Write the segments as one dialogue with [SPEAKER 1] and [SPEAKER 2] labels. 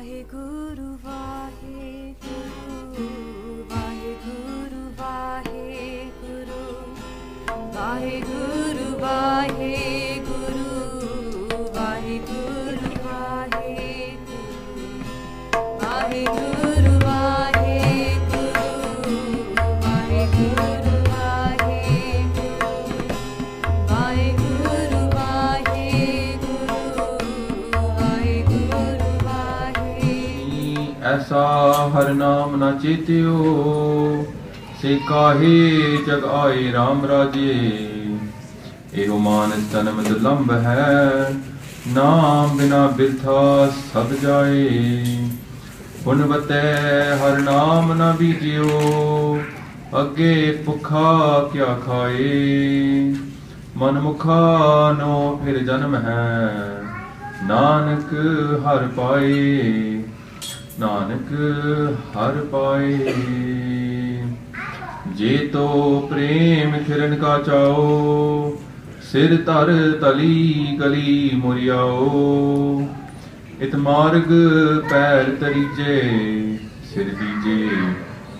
[SPEAKER 1] ਵਾਹਿਗੁਰੂ ਵਾਹਿਗੁਰੂ ਵਾਹਿਗੁਰੂ ਵਾਹਿਗੁਰੂ ਵਾਹਿਗੁਰੂ ਵਾਹਿਗੁਰੂ ਵਾਹਿਗੁਰੂ ਵਾਹਿਗੁਰੂ ਵਾਹਿਗੁਰੂ
[SPEAKER 2] ऐसा हर नाम न चेत्यो से काहे जग आए राम राजे। एहो मानस जन्म दुर्लभ है नाम बिना बिरथा सद जाए। हुन बतै हर नाम न बीजियो अगे भुखा क्या खाए। मन मुखा नो फिर जन्म है नानक हर पाए। नानक हर पाए। जे तो प्रेम खिरन का चाओ सिर तर तली गली मुरियाओ। इत मार्ग पैर तरीजे सिर दीजे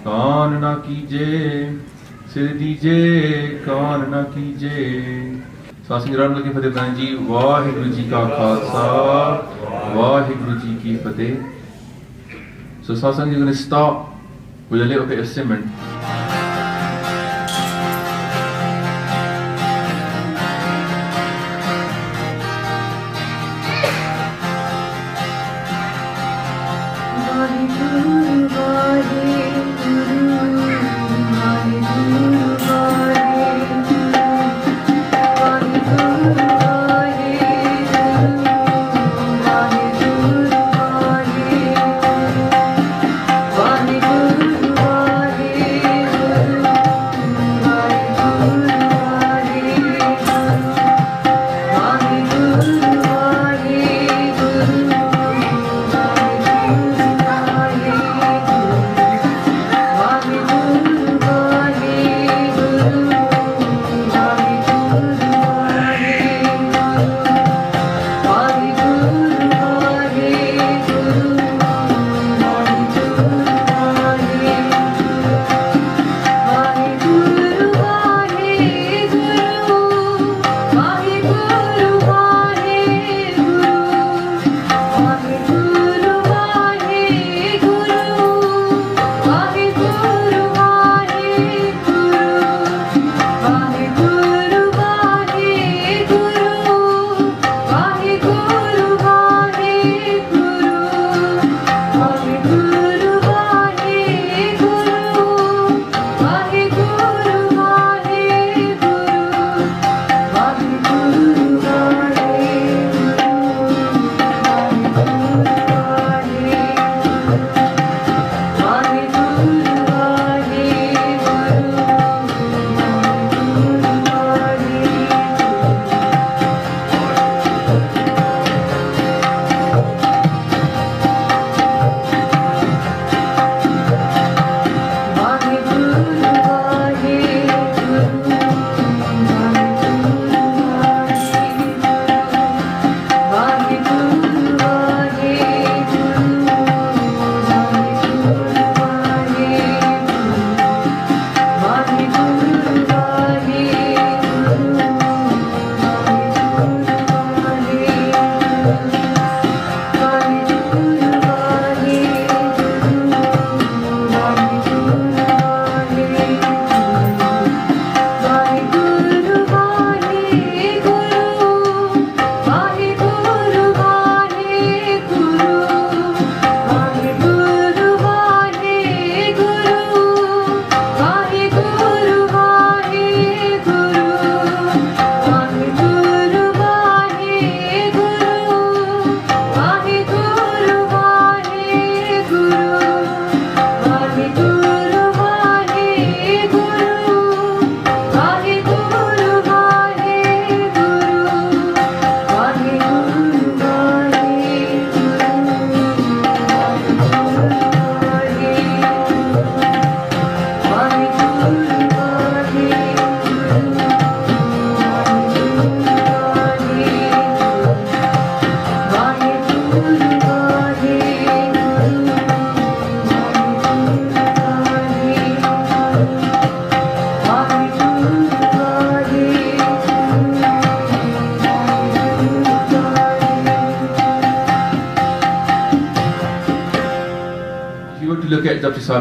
[SPEAKER 2] कान ना कीजे। सिर दीजे कान ना कीजे। सासिंग राम लगे फतेह दान जी। वाहिगुरु जी का खालसा वाहिगुरु जी की फतेह। So satsang is going to start with a little bit of Simran.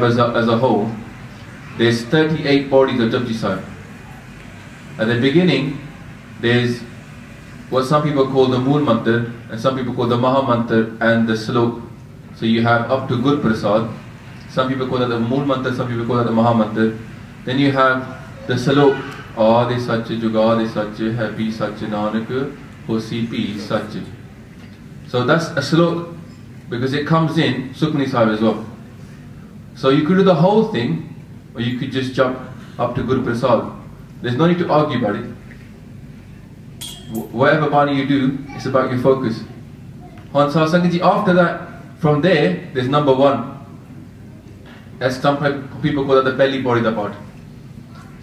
[SPEAKER 2] Sahib as a whole, there's 38 bodies of Japji Sahib. At the beginning, there's what some people call the Mool Mantar, and some people call the Maha Mantar and the Slok. So you have up to Gur Prasad. Some people call that the Mool Mantar, some people call that the Maha Mantar. Then you have the Slok. Aade Sach Jugade Sach Happy Sach Nanak Hosi Pi Sach. So that's a Slok because it comes in Sukhmani Sahib as well. So you could do the whole thing, or you could just jump up to Guru Prasad. There's no need to argue about it. Whatever bani you do, it's about your focus. Hansa Sangaji, after that, from there, there's number 1. That's some people call that the belly body, the part.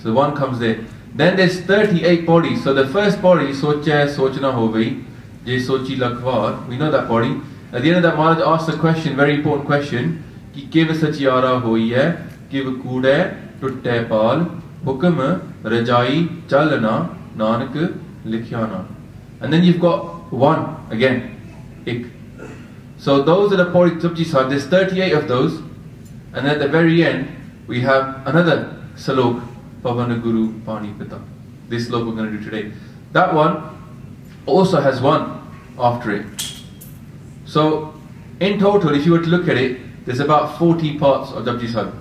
[SPEAKER 2] So 1 comes there. Then there's 38 bodies. So the first body, Socha Sochna Hovi, Je Sochi Lakhwar, we know that body. At the end of that, Maharaj asked a question, very important question. Ki Kiv Sachiara Hoiye, Kiv Kude, Tutte Pal, Hukam, Rajai, Chalana, Nanak, Likhyana. And then you've got 1 again, Ik. So those are the bodies of Japji Sahib. There's 38 of those. And at the very end, we have another Salok, Pavana Guru Pani Pita. This sloka we're going to do today. That one also has 1 after it. So, in total, if you were to look at it, there's about 40 parts of Japji Sahib.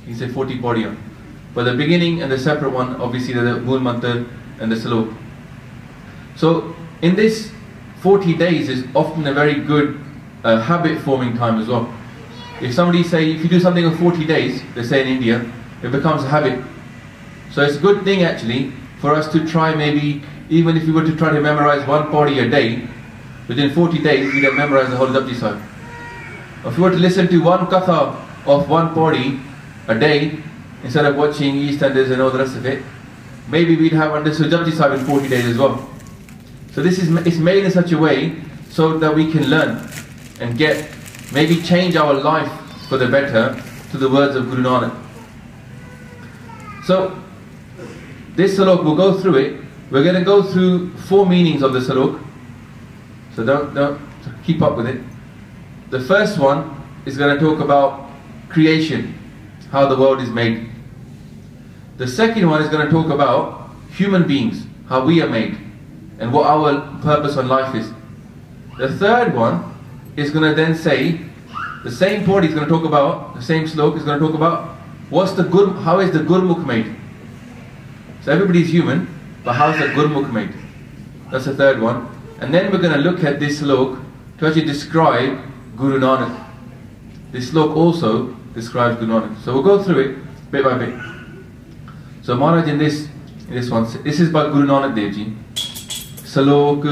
[SPEAKER 2] You say 40 padiyan. But the beginning and the separate one, obviously, the Mool Mantar and the Salok. So, in this 40 days is often a very good habit forming time as well. If somebody say, if you do something in 40 days, they say in India, it becomes a habit. So it's a good thing actually for us to try, maybe even if you were to try to memorize 1 body a day, within 40 days you'd have memorized the whole Japji Sahib. If you were to listen to 1 katha of 1 body a day, instead of watching EastEnders and all the rest of it, maybe we'd have understood Japji Sahib in 40 days as well. So this is it's made in such a way so that we can learn and get, maybe change our life for the better to the words of Guru Nanak. So this salok, we'll go through it. We're going to go through 4 meanings of the salok. So don't keep up with it. The first one is going to talk about creation, how the world is made. The second one is going to talk about human beings, how we are made, and what our purpose on life is. The third one is going to then say, the same body is going to talk about, the same slok is going to talk about how is the Gurmukh made. So everybody is human, but how is the Gurmukh made? That's the third one. And then we're going to look at this slok to actually describe Guru Nanak. This slok also describes Guru Nanak. So we'll go through it bit by bit. So Maharaj in this one, this is by Guru Nanak Dev Ji. Salok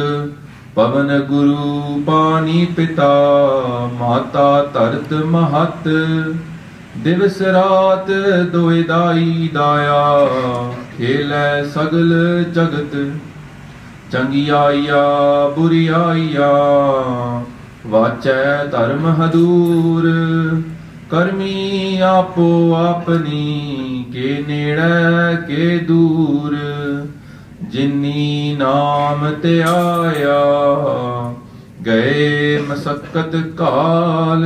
[SPEAKER 2] Pavan Guru Pani Pita Mata Tart Mahat Divas Raat Doedai Daya Khela Sagal Jagat Changiya Buriyaya Vacha Dharm Hadur Karmi Apo Apni Ke Neda Ke Dur Jinni Naam Te Aaya Gaye Masakkat Kaal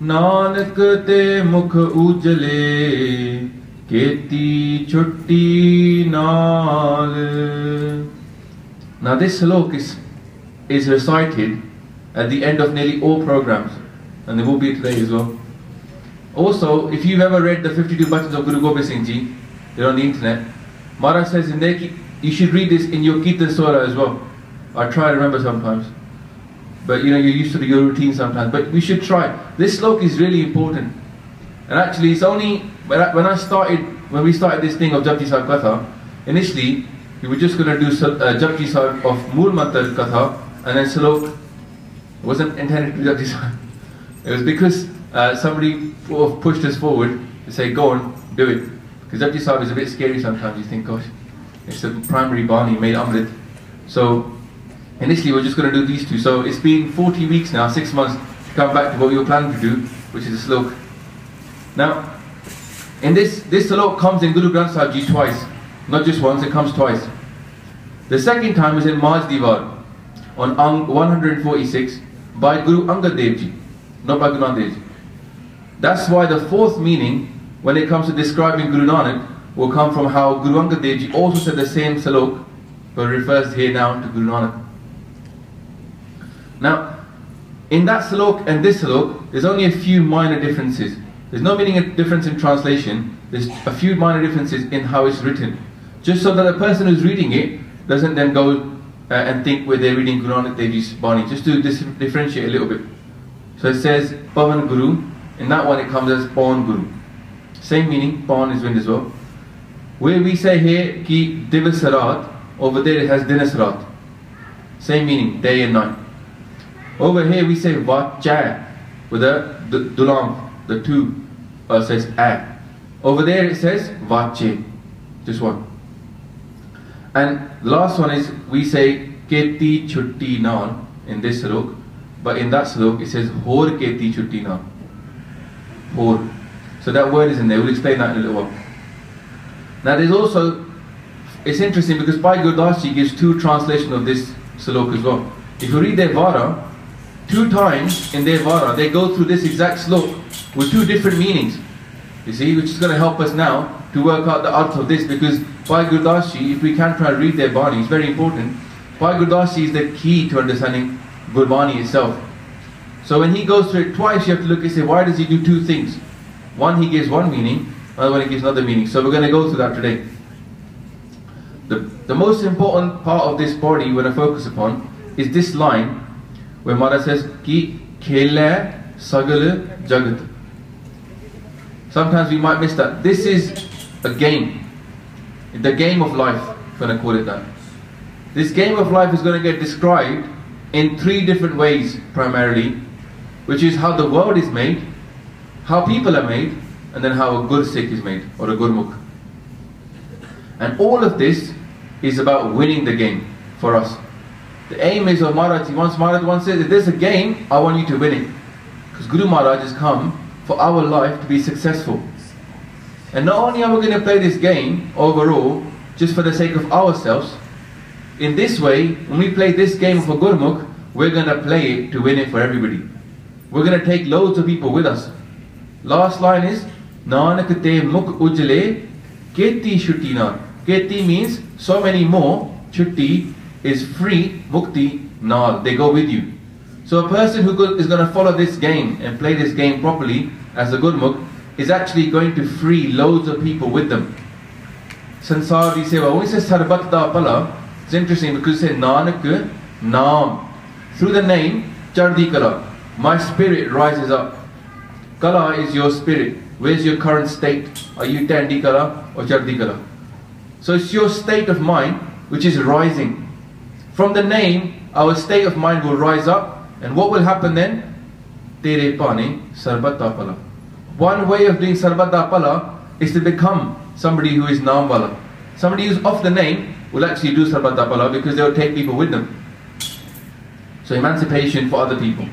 [SPEAKER 2] Nanak Te Mukh Ujale Keti Chutti Naal. Now this salok is recited at the end of nearly all programs, and there will be today as well. Also, if you've ever read the 52 Bachans of Guru Gobind Singh Ji, they're on the internet. Maharaj says in there, you should read this in your Kirtan Sura as well. I try to remember sometimes, but you know, you're used to your routine sometimes, but we should try. This slok is really important. And actually it's only, when we started this thing of Japji Sahib Katha, initially we were just going to do Japji Sahib of Mool Mantar Katha, and then slok. It wasn't intended to be Japji Sahib. It was because somebody pushed us forward to say, go on, do it. Because Japji Sahib is a bit scary sometimes. You think, gosh, it's a primary Bani made Amrit. So initially we're just going to do these 2. So it's been 40 weeks now, 6 months to come back to what we were planning to do, which is a slok. Now, in this salok comes in Guru Granth Sahib Ji twice, not just once, it comes twice. The second time is in Maj Diwar on 146 by Guru Angad Dev Ji, not by Guru Nanak Dev Ji. That's why the fourth meaning, when it comes to describing Guru Nanak, will come from how Guru Angad Dev Ji also said the same salok, but refers here now to Guru Nanak. Now, in that salok and this salok, there's only a few minor differences. There's no meaning a difference in translation. There's a few minor differences in how it's written, just so that the person who's reading it doesn't then go and think where they're reading Guru Nanak Dev Ji's Bani, just to differentiate a little bit. So it says Pavan Guru. In that one it comes as Pawan Guru. Same meaning, Pawan is wind as well. Where we say here ki Divas Rat, over there it has Dinas Rat. Same meaning, day and night. Over here we say Vacha with the dulam, the two says a. Over there it says Vache, just one. And the last one is we say Keti Chutti Nal in this salok, but in that salok it says Hor Keti Chutti Nal. Hor. So that word is in there. We'll explain that in a little while. Now there's also, it's interesting because Bhai Gurdas Ji gives two translations of this salok as well. If you read their Vara, 2 times in their Vara they go through this exact salok with 2 different meanings. You see, which is going to help us now to work out the arth of this, because Bhai Gurdas Ji, if we can try to read their Bani, it's very important. Bhai Gurdas Ji is the key to understanding Gurbani itself. So when he goes through it twice, you have to look and say, why does he do 2 things? One, he gives one meaning, another one he gives another meaning. So we're going to go through that today. The most important part of this body we're going to focus upon is this line where Maharaj says, Ki khela sagal jagat. Sometimes we might miss that. This is a game. The game of life, if we're going to call it that. This game of life is going to get described in 3 different ways primarily, which is how the world is made, how people are made, and then how a Gursikh is made, or a Gurmukh. And all of this is about winning the game for us. The aim is of Maharaj. Maharaj once said, if there's a game, I want you to win it. Because Guru Maharaj has come for our life to be successful. And not only are we going to play this game overall, just for the sake of ourselves, in this way, when we play this game for Gurmukh, we're going to play it to win it for everybody. We're going to take loads of people with us. Last line is, Nanak te mukh ujle keti shutti na. Keti means so many more. Chutti is free. Mukti nal. They go with you. So a person who is going to follow this game and play this game properly as a Gurmukh is actually going to free loads of people with them. Sansar di seva. When we say Sarbat da Pala, it's interesting because it says Nanak Naam. Through the name, Chardi Kala. My spirit rises up. Kala is your spirit. Where's your current state? Are you Tandi Kala or Chardi Kala? So it's your state of mind which is rising. From the name, our state of mind will rise up. And what will happen then? Tere Pani Sarbat da Pala. One way of doing Sarbat da Pala is to become somebody who is Naamwala. Somebody who's off the name will actually do Sarbat da Pala because they will take people with them. So emancipation for other people.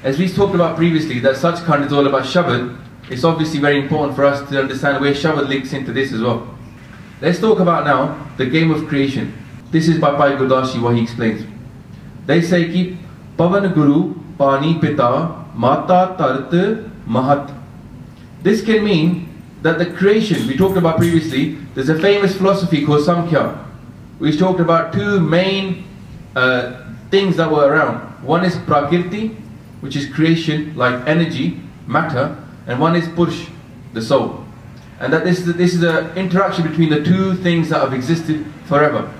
[SPEAKER 2] As we talked about previously, that Sachkhand is all about Shabad. It's obviously very important for us to understand where Shabad links into this as well. Let's talk about now the game of creation. This is by Bhai Gurdas Ji what he explains. They say ki Pavan Guru Pani Pita Mata Tart Mahat. This can mean that the creation we talked about previously, there's a famous philosophy called Samkhya. We talked about 2 main things that were around. One is Prakriti, which is creation, like energy, matter, and one is Purush, the soul. And that this is an interaction between the 2 things that have existed forever.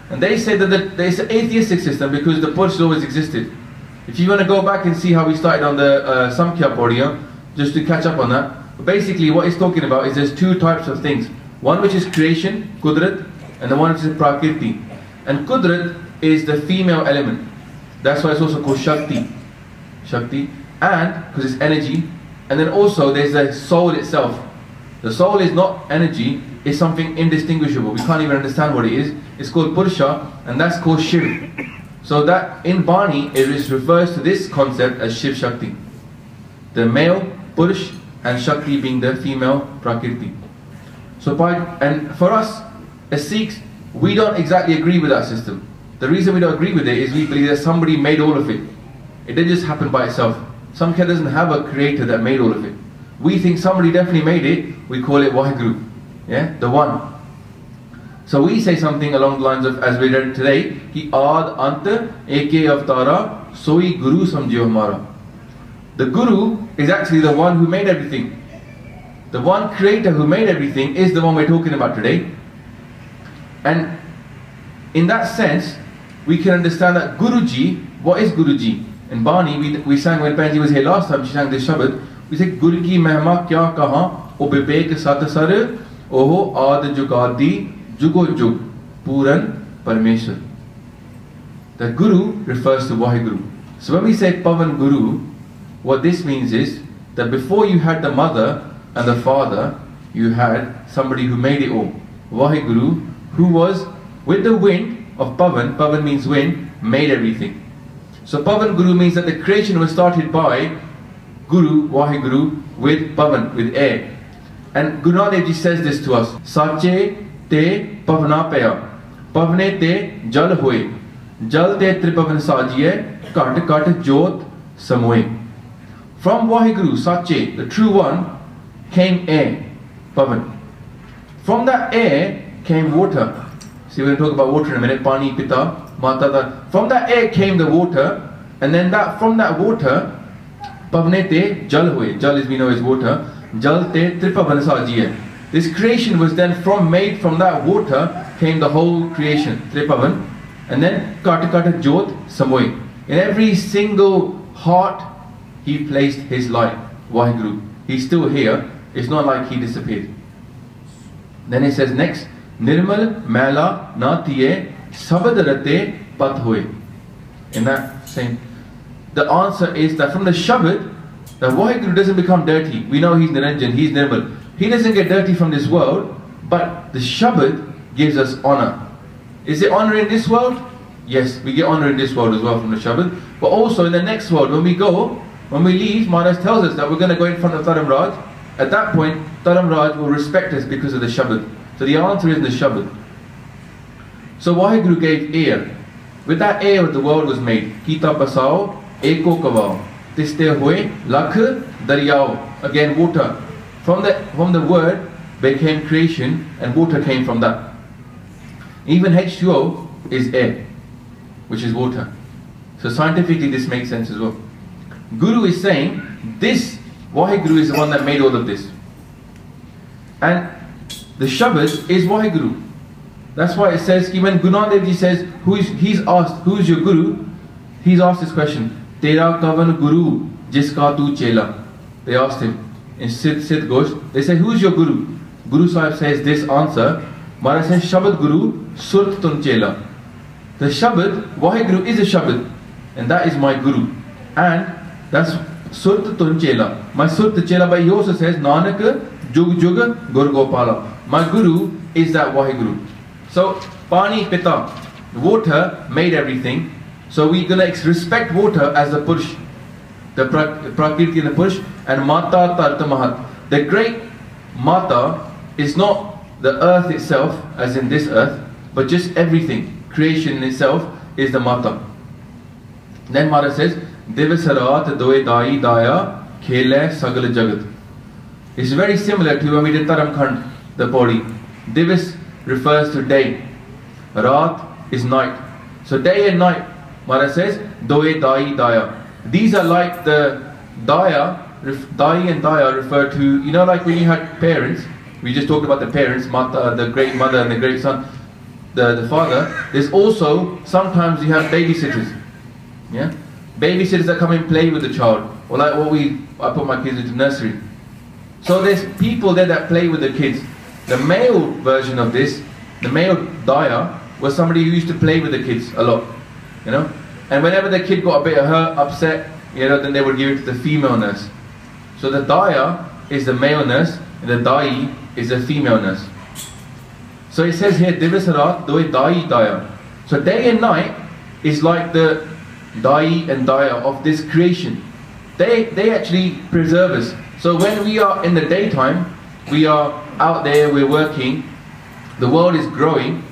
[SPEAKER 2] And they say that there's an atheistic system because the Purush always existed. If you want to go back and see how we started on the Samkhya Podiya, just to catch up on that, but basically what he's talking about is there's 2 types of things. One which is creation, Kudrat, and the one which is Prakriti. And Kudrat is the female element. That's why it's also called Shakti. Shakti, and because it's energy, and then also there's the soul itself. The soul is not energy, it's something indistinguishable. We can't even understand what it is. It's called Purusha, and that's called Shiv. So that in Bani, it refers to this concept as Shiv Shakti. The male Purush and Shakti being the female Prakriti. So and for us as Sikhs, we don't exactly agree with that system. The reason we don't agree with it is we believe that somebody made all of it. It didn't just happen by itself. Samkhya doesn't have a creator that made all of it. we think somebody definitely made it, we call it Waheguru. Yeah, the one. So we say something along the lines of, as we read today, ki Aad Ant Eke Avtara Soi Guru Samjho Hamara. The Guru is actually the one who made everything. The one creator who made everything is the one we're talking about today. And in that sense, we can understand that Guruji, what is Guruji? In Bani, we sang when Panji was here last time, she sang this Shabad. We said, Guru ki mehma kya kaha, o bibek sat sar, oho aad jugadi, jugo jug, puran parmeshwar. The Guru refers to Waheguru. So when we say Pavan Guru, what this means is that before you had the mother and the father, you had somebody who made it all. Waheguru, who was with the wind of Pavan, Pavan means wind, made everything. So Pavan Guru means that the creation was started by Guru, Waheguru, with Pavan, with air. And Guru Nanak Dev Ji says this to us. Sache te pavana paya, pavne te jal hoye, jal te tripavan sajiye, kat kat jot samoye. From Waheguru, Sache, the true one, came air, Pavan. From that air came water. See, we're going to talk about water in a minute. Pani, Pita, Mata, Da. From that air came the water, and then from that water, Pavne te jal hoye. Jal is, we know, is water. Jal te tripavan sajiye. This creation was then made from that water, came the whole creation, Tripavan. And then Kata Kata Jot Samoy. In every single heart, he placed his light, Waheguru. He's still here. It's not like he disappeared. Then he says next, Nirmal Mela Natiye Sabadarate Pat Hoye. In that same. The answer is that from the Shabad, the Waheguru doesn't become dirty. We know he's Niranjan, he's Nirmal. He doesn't get dirty from this world, but the Shabad gives us honor. Is it honor in this world? Yes, we get honor in this world as well from the Shabad. But also in the next world, when we leave, Maharaj tells us that we're going to go in front of Dharam Raj. At that point, Dharam Raj will respect us because of the Shabad. So the answer is the Shabad. So Waheguru gave air. With that air, the world was made. Kita pasao, eko kavao. Tiste hoye, lakh daryao. Again, water. From the word became creation, and water came from that. Even H2O is air, which is water. So scientifically this makes sense as well. Guru is saying, this Waheguru is the one that made all of this. And the Shabad is Waheguru. That's why it says, when Guru Nanak Dev Ji says, he's asked, who's your Guru? He's asked this question, Tera kavan Guru, jiska tu chela. They asked him in Siddh Ghosh. They say, who's your Guru? Guru Sahib says this answer, Maharaj says, Shabad Guru, Surt Tun Chela. The Shabad, Waheguru is a Shabad, and that is my Guru. And that's Surt Tun Chela. My Surt Chela, but he also says, Nanak Jug Jug Gur Gopala. My Guru is that Waheguru. So, Pani Pita, water made everything. So we're going to respect water as the Purush, the Prakriti and the Purush, and Mata Tarta Mahat. The great Mata is not the earth itself, as in this earth, but just everything. Creation in itself is the Mata. Then Maharaj says, Divasarat Doe Dai Daya Khele Sagal Jagat. It's very similar to when we did Dharam Khand, the body. Divas refers to day. Raat is night. So day and night, Maharaj says, Doe Dai Daya. These are like the Daya, Dai and Daya refer to, you know, like when you had parents, we just talked about the parents, Mata, the great mother and the great son, the father. There's also, sometimes you have babysitters. Yeah? Babysitters that come and play with the child. Or like I put my kids into nursery. So there's people there that play with the kids. The male version of this, the male Daya, was somebody who used to play with the kids a lot. You know? And whenever the kid got a bit hurt, upset, you know, then they would give it to the female nurse. So the Daya is the male nurse, and the Dai is the female nurse. So it says here, Divasarat Doi Dai Daya. So day and night is like the Dai and Daya of this creation. They actually preserve us. So when we are in the daytime, we are out there, we're working, the world is growing.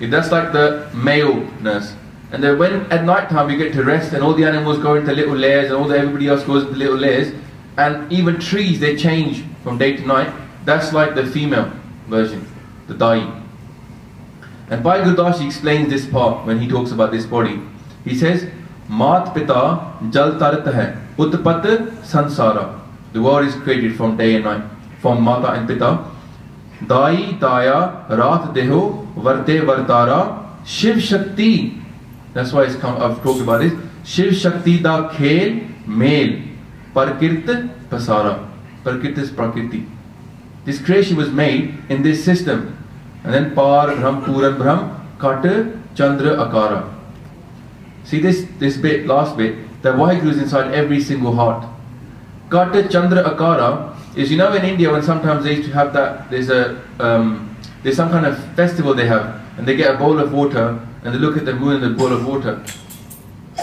[SPEAKER 2] That's like the male nurse. And then when at night time we get to rest and all the animals go into little lairs and everybody else goes into little lairs, and even trees, they change from day to night. That's like the female version, the Dai. And Bhai Gurdas explains this part when he talks about this body. He says, Mat Pita Jal Tarat hai, Utpat Sansara. The world is created from day and night, from Mata and Pita. Dai Daya Rat Deho Varte Vartara Shiv Shakti. That's why I've talked about this. Shiv Shakti da Khel Male Parkirt Pasara. Parkirt is Prakriti. This creation was made in this system. And then Par Brahm Puran Brahm Kata Chandra Akara. See this bit, last bit, the Vaheguru is inside every single heart. Kata Chandra Akara is, you know, in India when sometimes they used to have that, there's some kind of festival they have, and they get a bowl of water and they look at the moon in the bowl of water.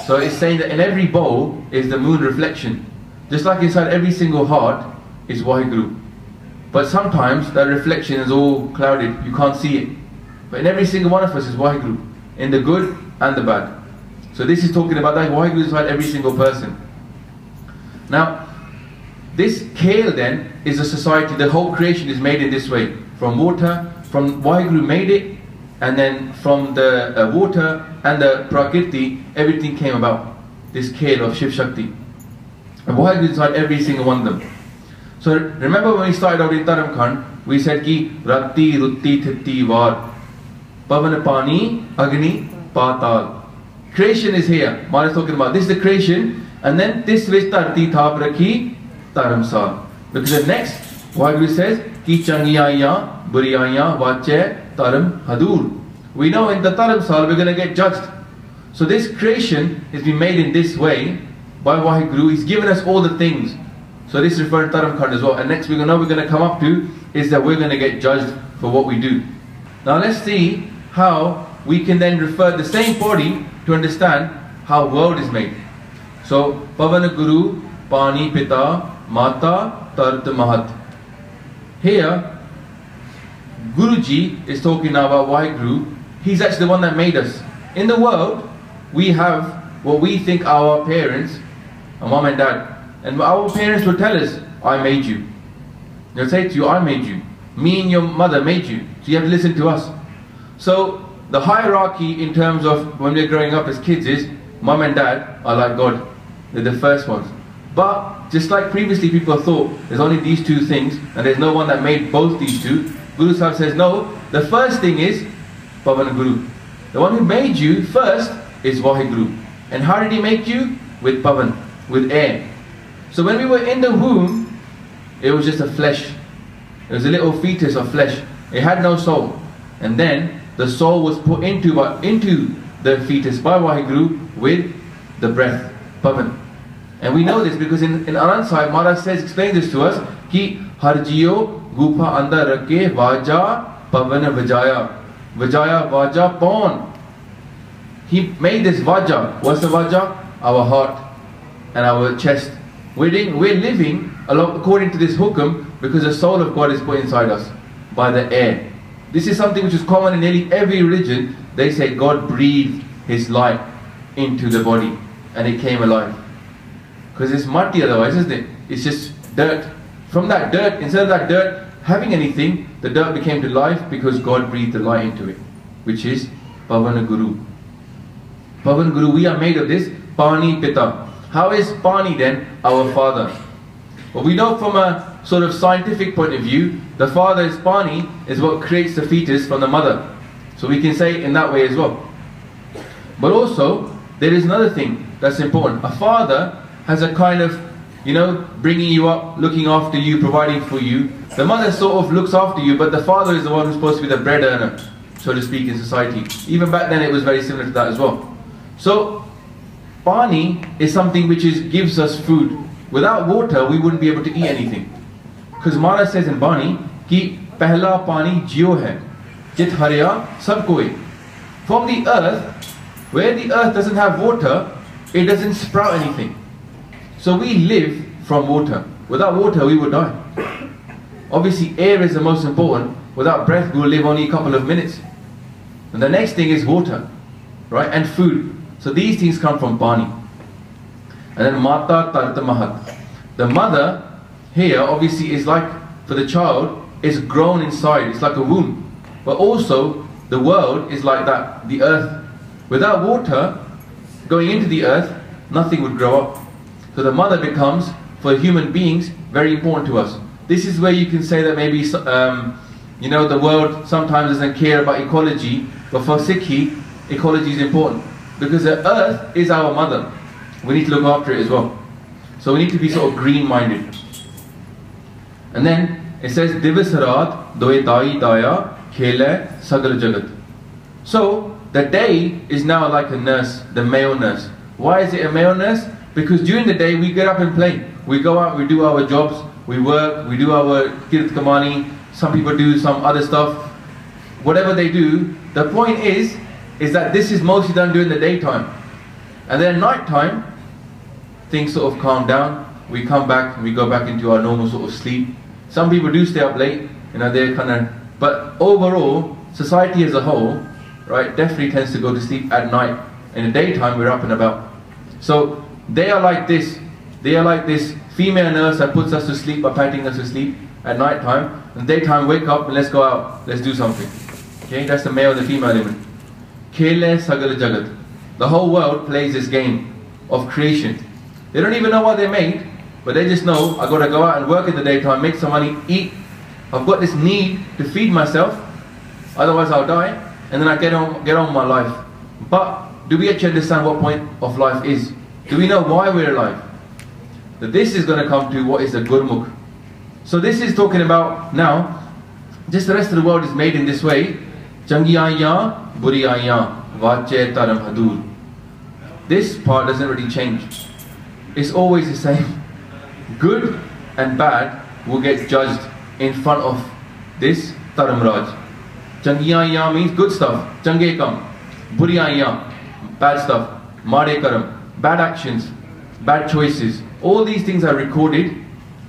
[SPEAKER 2] So it's saying that in every bowl is the moon reflection. Just like inside every single heart is Vaheguru. But sometimes that reflection is all clouded, you can't see it. But in every single one of us is Vaheguru, in the good and the bad. So this is talking about that Vaheguru inside every single person. Now, this Kale then is a society, the whole creation is made in this way. From water, from Vaheguru made it, and then from the water and the Prakriti, everything came about. This Kale of Shiv Shakti. And Vaheguru is inside every single one of them. So remember when we started out in Dharam Khand, we said ki Rati, Rutti, Thitti, Var, Pavan, Pani, Agni, Patal. Creation is here. Mara is talking about this is the creation, and then this which Tarti Thap Rakhi Taramsal. Because the next Vaheguru says ki Changiyaya, Buriyaya, Vache, Taram Hadur. We know in the Taramsal we're going to get judged. So this creation has been made in this way by Vaheguru. He's given us all the things. So this is referring to Dharam Khand as well. And next we're going to come up to is that we're going to get judged for what we do. Now let's see how we can then refer the same body to understand how world is made. So Pavana Guru, Pani Pita, Mata, Tart Mahat. Here, Guruji is talking now about Vaheguru. He's actually the one that made us. In the world, we have what we think our parents, our mom and dad. And our parents will tell us, I made you. They'll say to you, I made you. Me and your mother made you. So you have to listen to us. So the hierarchy in terms of when we're growing up as kids is, mom and dad are like God. They're the first ones. But just like previously people thought, there's only these two things, and there's no one that made both these two. Guru Sahib says, no, the first thing is Pavan Guru. The one who made you first is Vaheguru. And how did he make you? With Pavan, with air. So when we were in the womb, it was just a flesh. It was a little fetus of flesh. It had no soul. And then the soul was put into the fetus by Vaheguru with the breath, Pavan. And we know this because in Anand Sahib, Maharaj says, explains this to us, ki harjiyo gupa andar rakhe vaja pavana vajaya. Vajaya vaja pawn. He made this vaja. What's the vaja? Our heart and our chest. We're living according to this hukam because the soul of God is put inside us by the air. This is something which is common in nearly every religion. They say God breathed His light into the body and it came alive. Because it's muddy otherwise, isn't it? It's just dirt. From that dirt, instead of that dirt having anything, the dirt became to life because God breathed the light into it, which is Pavana Guru. Pavan Guru, we are made of this Pani Pita. How is Pani then our father? Well, we know from a sort of scientific point of view, the father is Pani, is what creates the fetus from the mother. So we can say it in that way as well. But also, there is another thing that's important. A father has a kind of, bringing you up, looking after you, providing for you. The mother sort of looks after you, but the father is the one who's supposed to be the bread earner, so to speak, in society. Even back then it was very similar to that as well. So, Pani is something which gives us food. Without water, we wouldn't be able to eat anything. Because Maharaj says in Bani, ki pehla pani jio hai, jit harya sab koi. From the earth, where the earth doesn't have water, it doesn't sprout anything. So we live from water. Without water, we would die. Obviously, air is the most important. Without breath, we will live only a couple of minutes. And the next thing is water, right? And food. So these things come from Pani. And then Mata Tarta Mahat. The mother here obviously is like, for the child, is grown inside, it's like a womb. But also, the world is like that, the earth. Without water going into the earth, nothing would grow up. So the mother becomes, for human beings, very important to us. This is where you can say that maybe, you know, the world sometimes doesn't care about ecology, but for Sikhi, ecology is important. Because the earth is our mother. We need to look after it as well. So we need to be sort of green-minded. And then it says, Divas Raat doe dai daya khele sagal jagat. So the day is now like a nurse, the male nurse. Why is it a male nurse? Because during the day we get up and play. We go out, we do our jobs, we work, we do our kirat kamani. Some people do some other stuff. Whatever they do, the point is that this is mostly done during the daytime. And then night time, things sort of calm down. We come back and we go back into our normal sort of sleep. Some people do stay up late, you know, they're kind of, but overall, society as a whole, right, definitely tends to go to sleep at night. In the daytime, we're up and about. So they are like this. They are like this female nurse that puts us to sleep by patting us to sleep at night time. In the daytime, wake up and let's go out. Let's do something. Okay, that's the male and the female element. Khele sagal jagat. The whole world plays this game of creation. They don't even know what they made, but they just know, I've got to go out and work in the daytime, make some money, eat. I've got this need to feed myself, otherwise I'll die, and then I get on with my life. But do we actually understand what point of life is? Do we know why we're alive? That this is going to come to what is the Gurmukh. So this is talking about now, just the rest of the world is made in this way. Changi aiyan, buri aiyan, vache taram hadur. This part doesn't really change. It's always the same. Good and bad will get judged in front of this Taram Raj. Changi aiyan means good stuff. Change kam. Buri aiyan, bad stuff. Mare karam, bad actions, bad choices. All these things are recorded,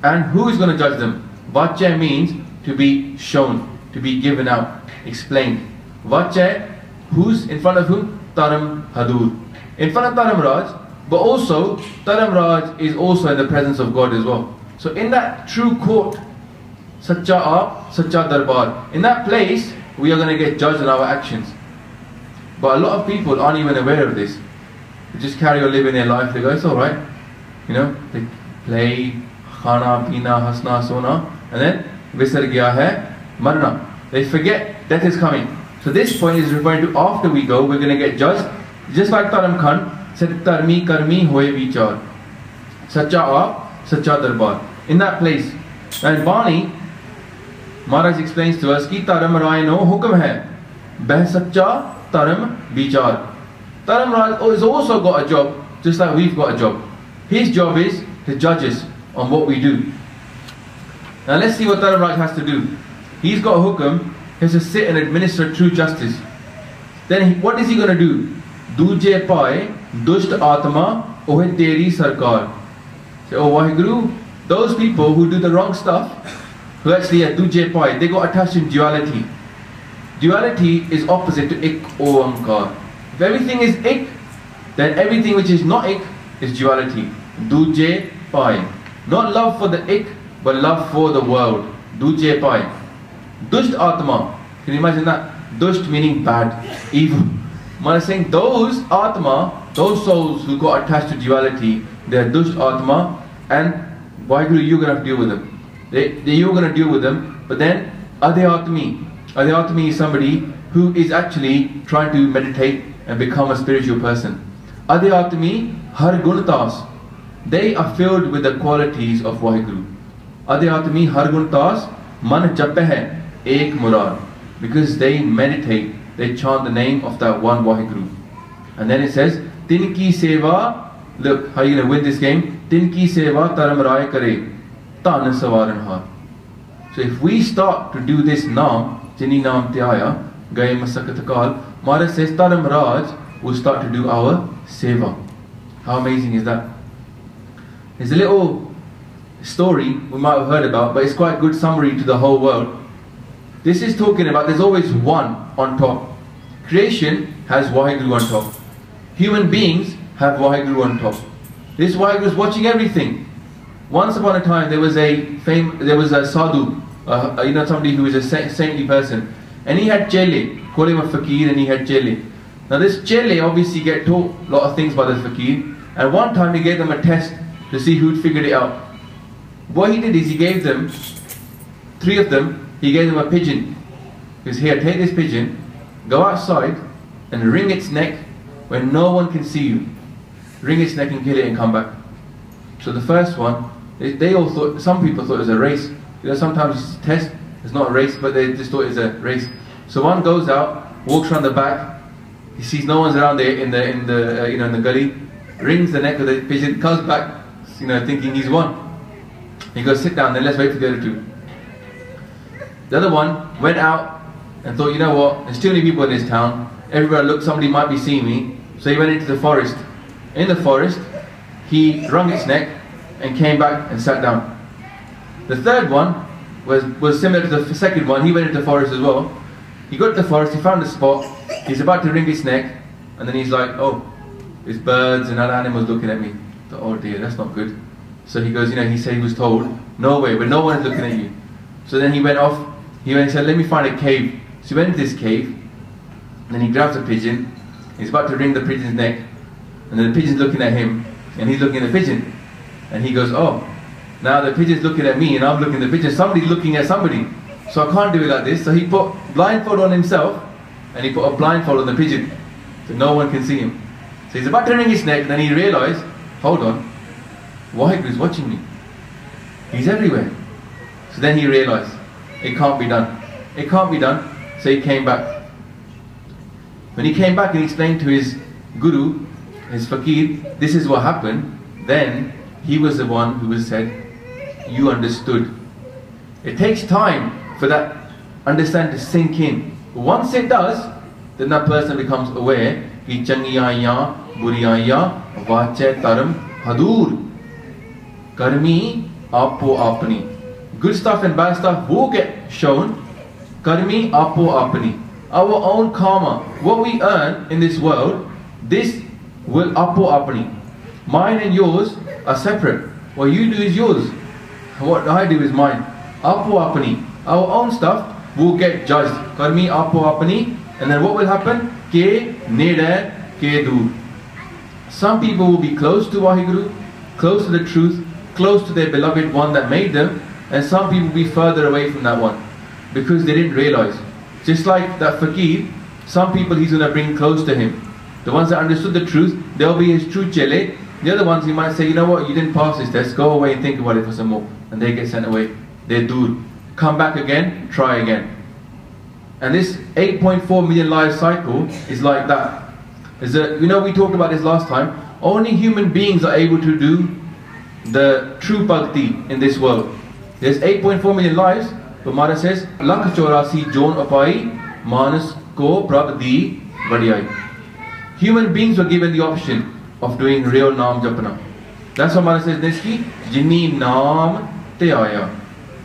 [SPEAKER 2] and who is going to judge them? Vache means to be shown, to be given out, explained. Vache, who's in front of whom? Taram Hadur. In front of Taram Raj, but also Taram Raj is also in the presence of God as well. So in that true court, Sacha Aap, Sacha Darbar, in that place, we are going to get judged on our actions. But a lot of people aren't even aware of this. They just carry on living their life. They go, it's alright. You know, they play, khana, pina, hasna, sona, and then visar gaya hai, marna. They forget death is coming. So this point is referring to after we go, we're going to get judged. Just like Taram Khan said, Tarmi karmi hoye vichar. Sacha aap, sacha darbar. In that place. And Bani, Maharaj explains to us, ki Taram Rai no hukam hai. Beh sacha taram vichar. Taram Raj has also got a job, just like we've got a job. His job is to judge us on what we do. Now let's see what Taram Raj has to do. He's got a hukam, he has to sit and administer true justice. Then what is he going to do? Duje pai, dusht atma, ohe teri sarkar. Say, oh Waheguru, those people who do the wrong stuff, who actually are duje pai, they got attached in duality. Duality is opposite to ik or ankar. If everything is ik, then everything which is not ik is duality. Duje pai. Not love for the ik, but love for the world. Duje pai. Dusht atma. Can you imagine that? Dusht meaning bad, evil. Man is saying those atma, those souls who got attached to duality, they are dusht atma, and Waheguru, you're going to have to deal with them. You're going to deal with them, but then adhyatmi. Adhyatmi is somebody who is actually trying to meditate and become a spiritual person. Adhyatmi har guntas. They are filled with the qualities of Waheguru. Adhyatmi har guntas man jape hai ek murad. Because they meditate, they chant the name of that one Waheguru. And then it says, Tinki seva, look, how are you going to win this game? Tinki seva taram rai kare, tan savaran har. So if we start to do this naam, Jini naam tyaya, gaye masakatakal, Maharaj says Taram Raj will start to do our seva. How amazing is that? There's a little story we might have heard about, but it's quite a good summary to the whole world. This is talking about there's always one on top. Creation has Waheguru on top. Human beings have Waheguru on top. This Waheguru is watching everything. Once upon a time, there was a sadhu, somebody who was a saintly person, and he had chele, call him a fakir, and he had chele. Now this chele obviously get taught a lot of things by the fakir, and one time he gave them a test to see who'd figured it out. What he did is he gave them, 3 of them, he gave them a pigeon. He says, here, take this pigeon, go outside and wring its neck when no one can see you. Wring its neck and kill it and come back. So the first one, they all thought, some people thought it was a race. Sometimes it's a test, it's not a race, but they just thought it was a race. So one goes out, walks around the back, he sees no one's around there in the gully, wrings the neck of the pigeon, comes back, thinking he's won. He goes, sit down, then let's wait for the other 2. The other one went out and thought, you know what, there's too many people in this town, everywhere I look, somebody might be seeing me. So he went into the forest. In the forest, he wrung its neck and came back and sat down. The third one was similar to the second one. He went into the forest as well. He got to the forest, he found a spot, he's about to wring its neck, and then he's like, oh, there's birds and other animals looking at me. I thought, oh dear, that's not good. So he goes, he said he was told, no way, but no one's looking at you. So then he went off, he said, let me find a cave. So he went into this cave, and then he grabs a pigeon, he's about to wring the pigeon's neck, and then the pigeon's looking at him, and he's looking at the pigeon. And he goes, oh, now the pigeon's looking at me, and I'm looking at the pigeon, somebody's looking at somebody. So I can't do it like this. So he put blindfold on himself, and he put a blindfold on the pigeon, so no one can see him. So he's about to wring his neck, and then he realized, hold on, Waheguru is watching me. He's everywhere. So then he realized, it can't be done. It can't be done. So he came back. When he came back and explained to his guru, his fakir, this is what happened, then he was the one who was said, you understood. It takes time for that understanding to sink in. Once it does, then that person becomes aware, ki changiyaya, buriyaya, vache taram, hadur. Karmi apo apni. Good stuff and bad stuff will get shown. Karmi apo apni. Our own karma, what we earn in this world, this will apo apni. Mine and yours are separate. What you do is yours. What I do is mine. Apo apni. Our own stuff will get judged. Karmi apo apni. And then what will happen? Ke neda ke dur. Some people will be close to Waheguru, close to the truth, close to their beloved one that made them, and some people will be further away from that one because they didn't realize. Just like that fakir, some people he's going to bring close to him. The ones that understood the truth, they'll be his true chele. The other ones he might say, you know what, you didn't pass this test, go away and think about it for some more. And they get sent away. They're dur. Come back again, try again. And this 8.4 million life cycle is like that. We talked about this last time. Only human beings are able to do the true bhakti in this world. There's 8.4 million lives, but Maharaj says, Lakh Chaurasi Jon Apai Manas Ko Prabh Di Vadiyai. Human beings were given the option of doing real Naam Japana. That's what Maharaj says, Niski, Jinni Naam Te Aya.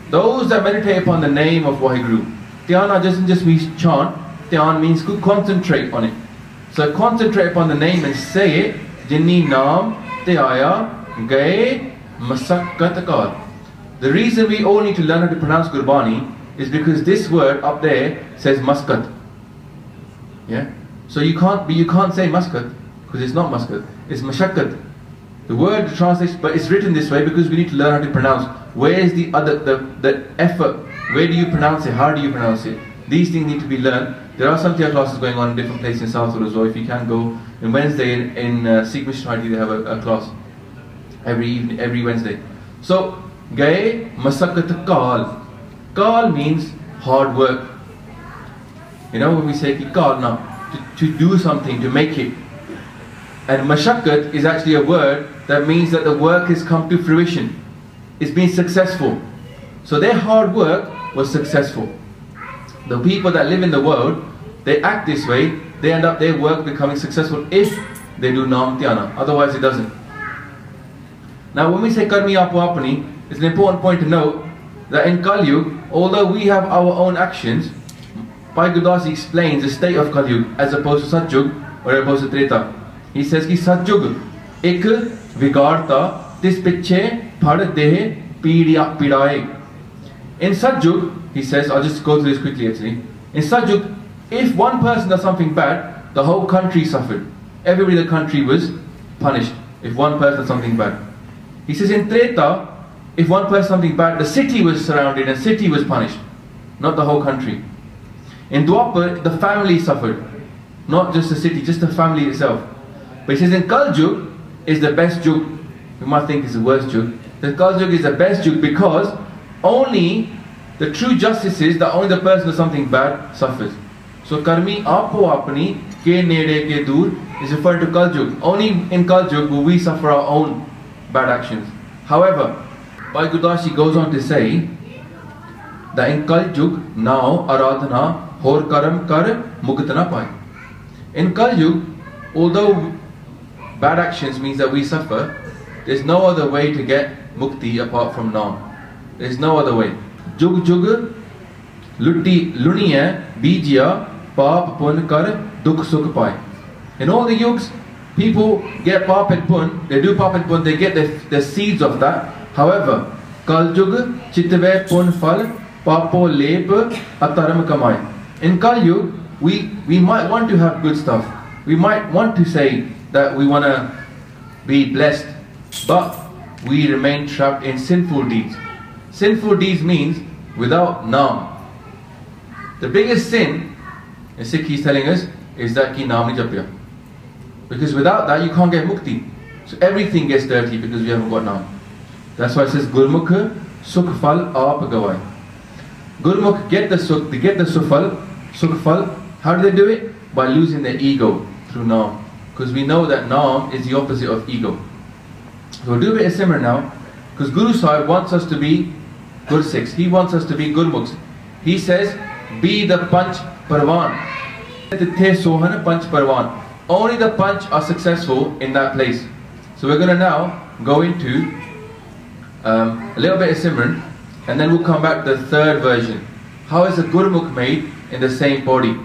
[SPEAKER 2] Those that meditate upon the name of Waheguru. Dhyana doesn't just mean chant, Dhyan means to concentrate on it. So concentrate upon the name and say it, Jinni Naam Te Aya Gaye Masakkat Kar. The reason we all need to learn how to pronounce Gurbani is because this word up there says Maskat. Yeah? So you can't say Maskat because it's not Maskat, it's Mashakkat. The word translates, but it's written this way because we need to learn how to pronounce. Where is the effort? Where do you pronounce it? How do you pronounce it? These things need to be learned. There are some Samkhya classes going on in different places in Southwood as well. If you can go, on Wednesday in Sikh Mission Society they have a class every Wednesday. So, Gaye Masakkat Kal. Kal means hard work. When we say ki Kal now, to do something, to make it. And Mashakkat is actually a word that means that the work has come to fruition. It's been successful. So their hard work was successful. The people that live in the world, they act this way, they end up their work becoming successful if they do Naam Dhyana. Otherwise it doesn't. Now when we say Karmi Apo Apani, it's an important point to note that in Kali Yuga, although we have our own actions, Bhai Gurdasi explains the state of Kali Yuga as opposed to Satyug or opposed to Treta. He says ki Satyug ek vigarta tis piche Phad deh pidaye. In Satyug, he says, I'll just go through this quickly actually. In Satyug, if one person does something bad, the whole country suffered. Everybody in the country was punished if one person does something bad. He says in Treta, if one person does something bad, the city was surrounded and city was punished, not the whole country. In Dwapar, the family suffered, not just the city, just the family itself. But he says in Kaljug is the best Jug. You might think it's the worst Jug. The Kaljug is the best Jug because only the true justice is that only the person who does something bad suffers. So Karmi Apo Apni Ke Nede Ke Dur is referring to Kaljug. Only in Kaljug will we suffer our own bad actions. However, Bhai Gurdass goes on to say that in Kaljug now Aradhana Hor Karam Kar Muktana Pai. In Kaljug, although bad actions means that we suffer, there's no other way to get mukti apart from Naam. There's no other way. Jug Jug Lutti Luniya Bijya Paap Pun Kar Dukh Sukh Pai. In all the yugs, people get Paap and Pun, they do Paap and Pun, they get the seeds of that. However, Kaljug Chitve Pun Fal Papo Lep Ataram Kamai. In Kalyug, we might want to have good stuff. We might want to say that we want to be blessed, but we remain trapped in sinful deeds. Sinful deeds means without Naam. The biggest sin, and Sikh is telling us, is that ki Naam nahi japya. Because without that you can't get mukti. So everything gets dirty because we haven't got Naam. That's why it says Gurmukh Sukh Fal Aap Gawai. Gurmukh get the Sukh Fal. How do they do it? By losing their ego through Naam. Because we know that Naam is the opposite of ego. So we'll do a bit of simmer now. Because Guru Sahib wants us to be Gursikhs. He wants us to be Gurmukhs. He says, be the Panch Parvan. The Sohan Panch Parvan. Only the Panch are successful in that place. So we're going to now go into a little bit of Simran, and then we'll come back to the third version. How is a Gurmukh made in the same body?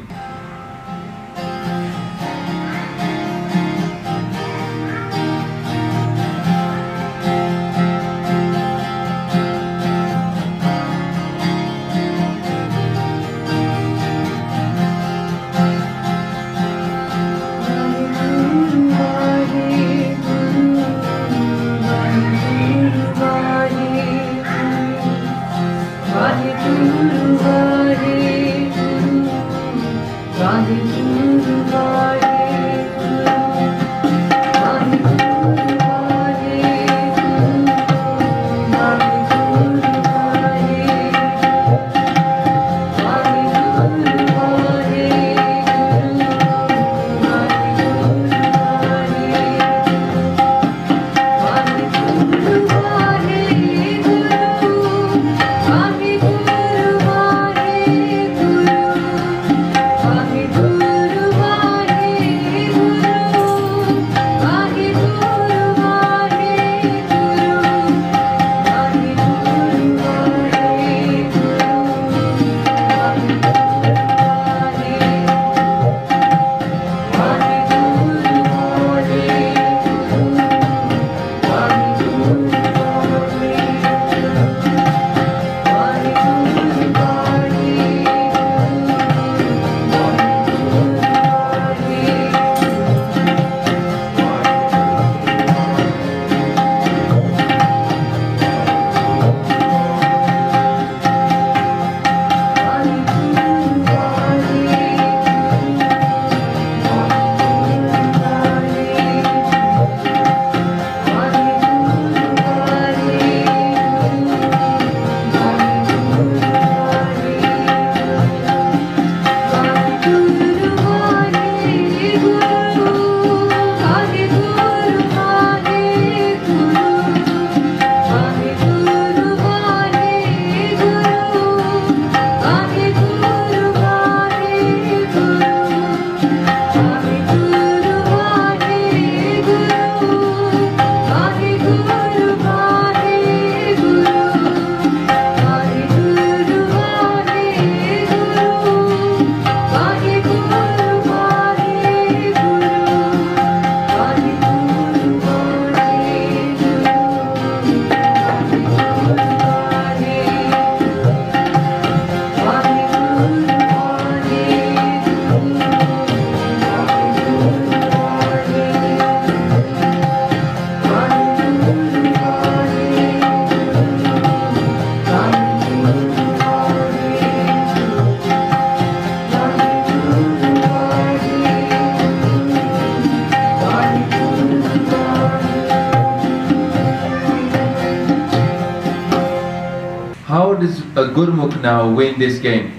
[SPEAKER 2] a Gurmukh now win this game?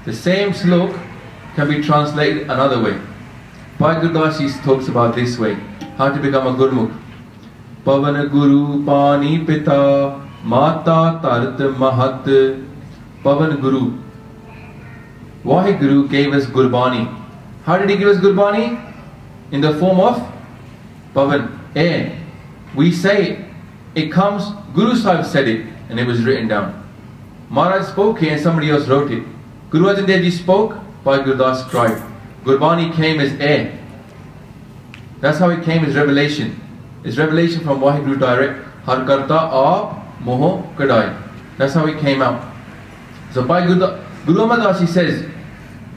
[SPEAKER 2] The same slok can be translated another way. Bhai Gurdas Ji talks about this way, how to become a Gurmukh. Pavan Guru Pani Pita Mata Tart Mahat. Pavan Guru. Vaheguru gave us Gurbani. How did he give us Gurbani? In the form of Pavan, air. We say it comes, Guru Sahib said it and it was written down. Maharaj spoke it and somebody else wrote it. Guru Arjan Dev Ji spoke, Bhai Gurdas scribed. Gurbani came as air. That's how it came as revelation. It's revelation from Vaheguru direct. Har karta aap moho kadai. That's how it came out. So Bhai Guru Amar Das Ji says,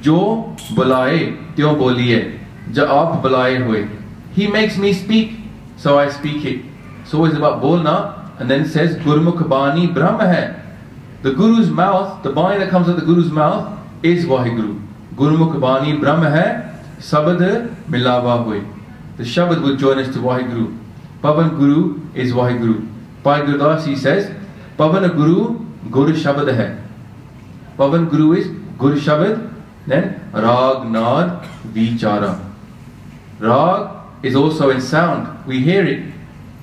[SPEAKER 2] Jo bulaye tyo boliye, ja aap bulaye hoye. He makes me speak, so I speak it. So it's about bolna, and then it says Gurmukh Bani Brahma hai. The Guru's mouth, the Bani that comes out of the Guru's mouth is Vaheguru. Gurmukh Bani Brahma hai, Sabad milawa hoye. The Shabad will join us to Vaheguru. Pavan Guru is Vaheguru. Bhai Gurdas Ji says, Pavan Guru, Guru Shabad hai. Pavan Guru is Guru Shabad, then Rag, Nad, Vichara. Rag is also in sound. We hear it.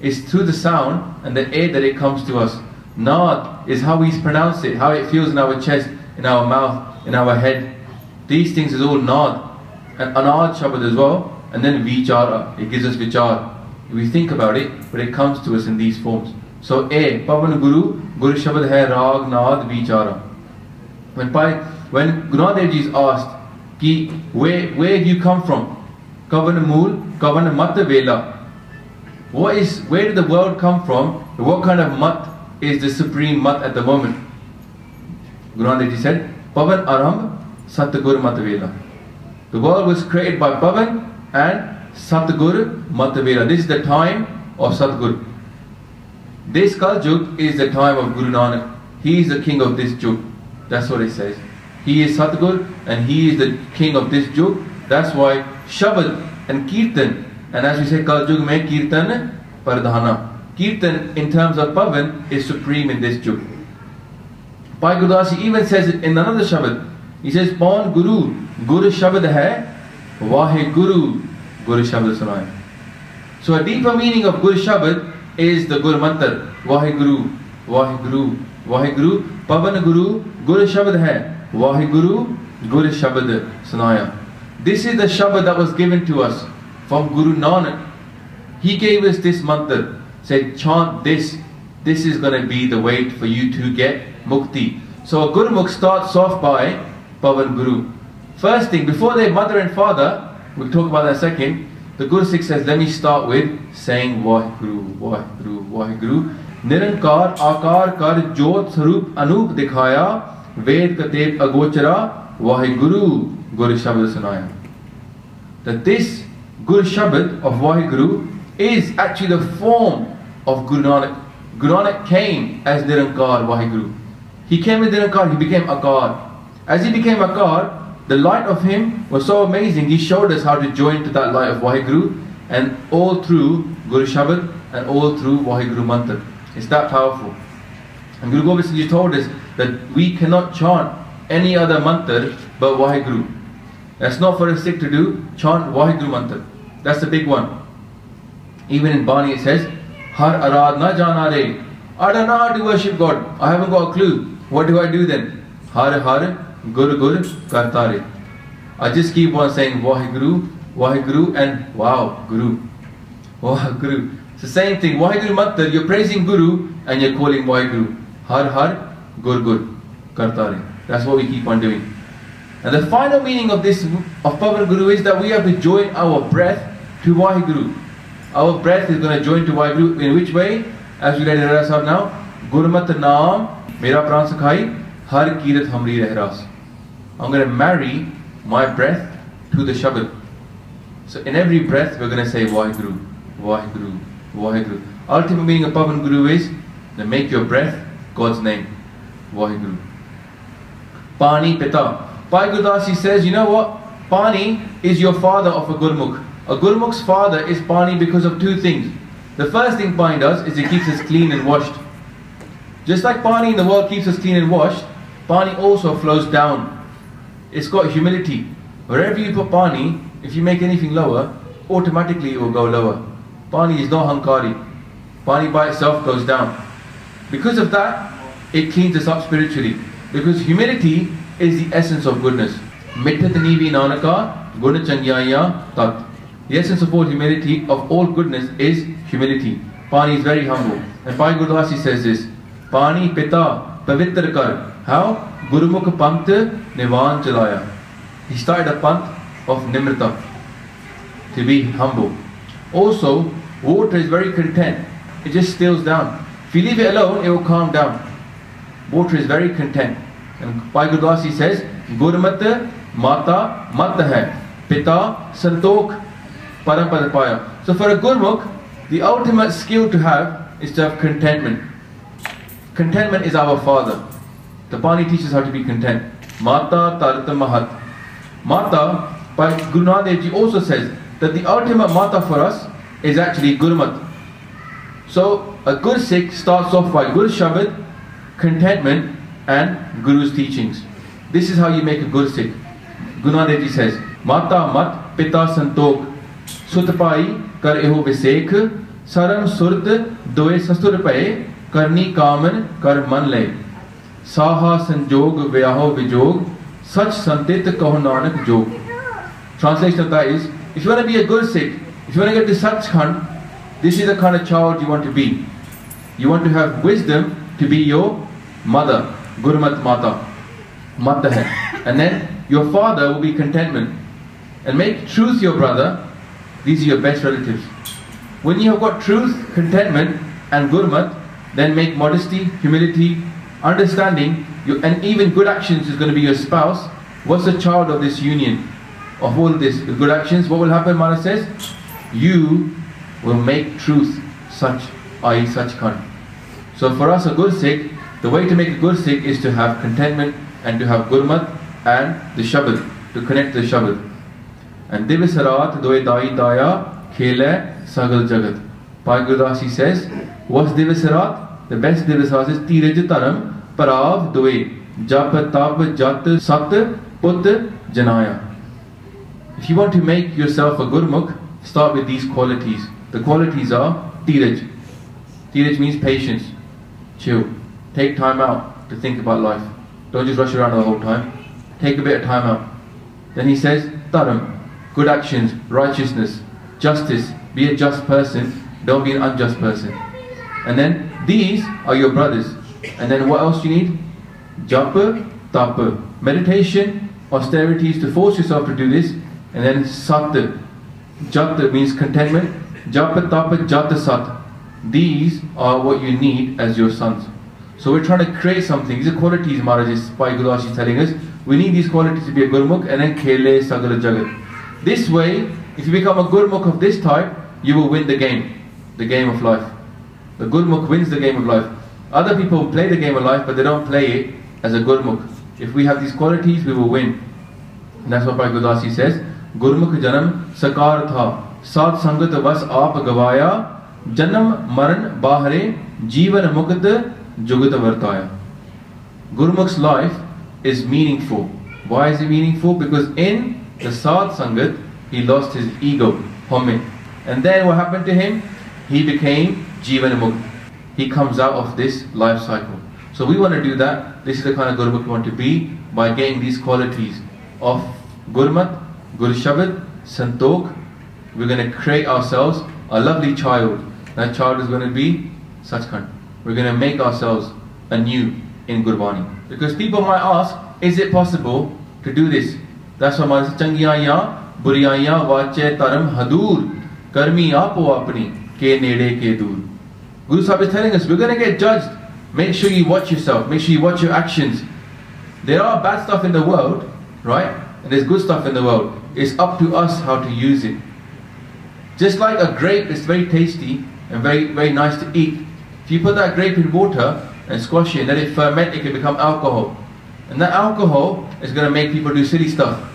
[SPEAKER 2] It's through the sound and the air that it comes to us. Nad is how we pronounce it, how it feels in our chest, in our mouth, in our head. These things is all Nad. And Anad Shabad as well. And then Vichara, it gives us Vichar. We think about it, but it comes to us in these forms. So air, Pavan Guru, Guru Shabad hai, Rag, Nad, Vichara. When Guru Nanak Dev Ji is asked, Ki, where do you come from? Kavan Mool, Kavan Mat Vela. Where did the world come from? What kind of mat is the supreme mat at the moment? Guru Nanak Dev Ji said, Pavan Arambh Satgur Mat Vela. The world was created by Pavan and Satgur Mat Vela. This is the time of Satgur. This Kal Yug is the time of Guru Nanak. He is the king of this Yug. That's what it says. He is Satgur and he is the king of this Yug. That's why Shabad and Kirtan, and as we say Kal Yug mein Kirtan Pardhana. Kirtan in terms of Pavan is supreme in this Yug. Bhai Gurdas Ji even says it in another Shabad. He says, Pawan Guru, Guru Shabad hai, Vaheguru, Guru Shabad sunaya. So a deeper meaning of Guru Shabad is the Guru Mantar, Vaheguru, Vaheguru, Vaheguru, Pavan Guru, Guru Shabad hai, Vaheguru, Guru Shabad sunaya. This is the Shabad that was given to us from Guru Nanak. He gave us this mantra, said chant this. This is going to be the way for you to get mukti. So a Gurmukh starts off by Pavan Guru. First thing, before their mother and father, we'll talk about that second, the Guru Sikh says, let me start with saying Vaheguru, Vaheguru, Vaheguru. Nirankar Akar Kar Jot Sarup Anup Dikhaya Ved Kateb Agochara Vaheguru Guru Shabad Sunaya. That this Guru Shabad of Vaheguru is actually the form of Guru Nanak. Guru Nanak came as Nirankar Vaheguru. He came as Nirankar, he became Akar. As he became Akar, the light of him was so amazing, he showed us how to join to that light of Vaheguru, and all through Guru Shabad and all through Vaheguru Mantra. It's that powerful. And Guru Gobind Singh Ji told us that we cannot chant any other mantra but Vaheguru. That's not for a Sikh to do, chant Vaheguru Mantra. That's the big one. Even in Bani it says, Har Aradna Janare. I don't know how to worship God. I haven't got a clue. What do I do then? Har Har Guru Guru Kartare. I just keep on saying Vaheguru, Vaheguru and wow, Guru. Vaheguru. It's the same thing. Vaheguru Mantra, you're praising Guru and you're calling Vaheguru. Har Har Guru Guru Kartare. That's what we keep on doing. And the final meaning of this, of Pavan Guru, is that we have to join our breath to Vaheguru. Our breath is going to join to Vaheguru. In which way? As we read in Sahib now, Gurmat Naam Mera Pran Sakhai Har Kirat Hamri Rehras. I'm going to marry my breath to the Shabad. So in every breath we're going to say Vaheguru, Vaheguru, Vaheguru. Ultimate meaning of Pavan Guru is to make your breath God's name. Vaheguru. Pani Pita. Bhai Gurdas Ji says, you know what? Pani is your father of a Gurmukh. A Gurmukh's father is Pani because of two things. The first thing Pani does is he keeps us clean and washed. Just like Pani in the world keeps us clean and washed, Pani also flows down. It's got humility. Wherever you put Pani, if you make anything lower, automatically it will go lower. Pani is not hankari. Pani by itself goes down. Because of that, it cleans us up spiritually. Because humility is the essence of goodness. Mittat nivi nanaka guna changyaya tat. The essence of all humility, of all goodness, is humility. Pani is very humble. And Bhai Gurdasi says this, Pani pita pavitra kar. How? Gurumukh pant nivan chalaya. He started a pant of nimrita, to be humble. Also, water is very content. It just stills down. If you leave it alone, it will calm down. Water is very content. And Bhai Gurdasi says, Gurmat mata mat hai, pita santok parampad paya. So for a Gurmukh, the ultimate skill to have is to have contentment. Contentment is our father. The Pani teaches how to be content. Mata tarata mahat. Mata, by Guru Nanak Dev Ji also says that the ultimate mata for us is actually Gurmat. So a good Sikh starts off by Gur Shabad, contentment and Guru's teachings. This is how you make a good Sikh. Guru Nanak Dev Ji says, Mata mat pita santok sutpai kar eho visek saram surt doe sastur pae karni kaman kar man le saha sanjog vyaho vijog Sach santit kaho nanak jog. Translation of that is, if you want to be a good Sikh, if you want to get to Sachkhand, this is the kind of child you want to be. You want to have wisdom to be your mother, Gurmat Mata, Mata hai. And then your father will be contentment. And make truth your brother, these are your best relatives. When you have got truth, contentment and Gurmat, then make modesty, humility, understanding, and even good actions is going to be your spouse. What's the child of this union? Of all this, with good actions, what will happen, Maharaj says? You will make truth such, i.e. Sachkhand. So for us, a good Sikh, the way to make a good Sikh is to have contentment and to have Gurmat and the Shabad, to connect the Shabad. And Divas Raat Doe Dai Daya Khele Sagal Jagat. Bhai Gurdasi says, what's Divas Raat? The best Divas Raat is Tiraj Taram Parav Doe Jap Tab Jat Sat Put Janaya. If you want to make yourself a Gurmukh, start with these qualities. The qualities are Tiraj. Tiraj means patience, chill. Take time out to think about life. Don't just rush around the whole time. Take a bit of time out. Then he says, Taram, good actions, righteousness, justice. Be a just person, don't be an unjust person. And then these are your brothers. And then what else you need? Japa, tapa. Meditation, austerities to force yourself to do this. And then sat. Jata means contentment. Japa, tapa, jata, sat. These are what you need as your sons. So we're trying to create something. These are qualities Maharaj is, Bhai Gurdasi is telling us. We need these qualities to be a Gurmukh, and then Khele Sagala Jagat. This way, if you become a Gurmukh of this type, you will win the game of life. The Gurmukh wins the game of life. Other people play the game of life, but they don't play it as a Gurmukh. If we have these qualities, we will win. And that's what Bhai Gurdasi says. Gurmukh janam sakar tha, Sat sangat vas aap gavaya, Janam maran bahare, Jeevan mukt jugat vartaya. Gurmukh's life is meaningful. Why is it meaningful? Because in the Sad Sangat, he lost his ego, Homme. And then what happened to him? He became Jeevan Mukt. He comes out of this life cycle. So we want to do that. This is the kind of Gurmukh we want to be by getting these qualities of Gurmat, Gur Shabad, Santok. We're going to create ourselves a lovely child. That child is going to be Sachkhand. We're going to make ourselves anew in Gurbani. Because people might ask, is it possible to do this? That's why Maharaj says, Changyaya, Buriyaya, Vache, Taram, Hadur, Karmi, Apo, Apni, Ke Nede, Ke Dur. Guru Sahib is telling us, we're going to get judged. Make sure you watch yourself. Make sure you watch your actions. There are bad stuff in the world, right? And there's good stuff in the world. It's up to us how to use it. Just like a grape is very tasty and very, very nice to eat. If you put that grape in water and squash it and let it ferment, it can become alcohol. And that alcohol is going to make people do silly stuff.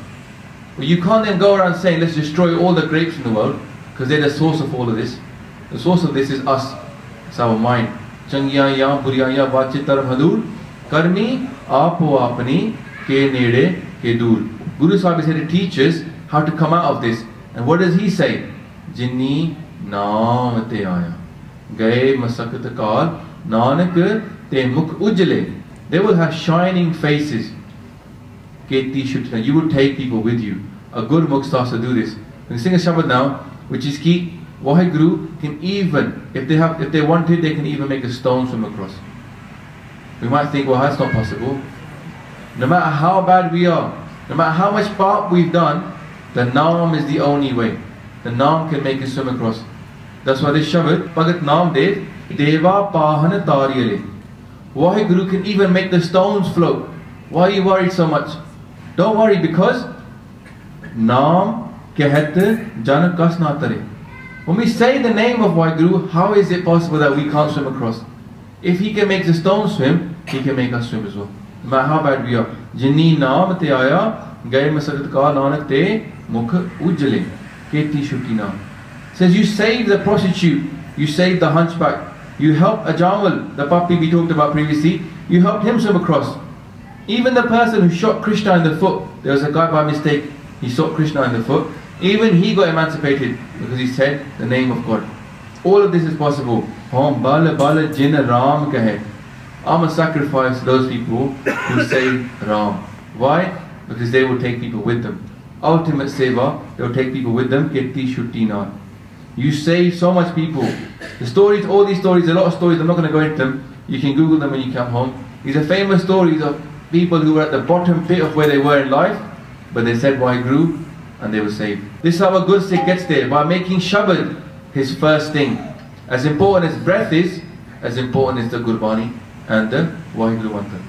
[SPEAKER 2] But you can't then go around saying, let's destroy all the grapes in the world, because they're the source of all of this. The source of this is us. It's our mind. चंगियां बुरियां वाचे तरफ हदूर करनी आपो आपनी के नेड़े के दूर. Guru Sahib is here to teach us how to come out of this. And what does he say? Jinni naam te aaya gaye masakt kaal nanak te mukh ujle. They will have shining faces. Keti Shutra. You will take people with you. A good mukh starts to do this. We sing a Shabad now, which is ki Waheguru can even, if they wanted, they can even make a stone swim across. We might think, well, that's not possible. No matter how bad we are, no matter how much part we've done, the Naam is the only way. The Naam can make us swim across. That's why this Shabad, Bhagat Naam Dev, Deva Pahana Tariyale. Waheguru can even make the stones float. Why are you worried so much? Don't worry, because Naam Kehat Jan Kas Na Tare. When we say the name of Waheguru, how is it possible that we can't swim across? If he can make the stone swim, he can make us swim as well. No matter how bad we are. Jinni naam te aaya, gaye masarat ka nanak te mukh ujle. Keti shuti naam. Says you save the prostitute, you save the hunchback, you help Ajamal, the puppy we talked about previously, you helped him swim across. Even the person who shot Krishna in the foot, there was a guy by mistake, he shot Krishna in the foot, even he got emancipated because he said the name of God. All of this is possible. Hum bala bala jin Ram kahe. I'm a sacrifice to those people who say Ram. Why? Because they will take people with them. Ultimate seva, they will take people with them. Keti shuti na. You save so much people. The stories, all these stories, a lot of stories, I'm not going to go into them. You can Google them when you come home. These are famous stories of people who were at the bottom pit of where they were in life, but they said Waheguru and they were saved. This is how a good Sikh gets there, by making Shabad his first thing. As important as breath is, as important is the Gurbani and the Waheguru mantra.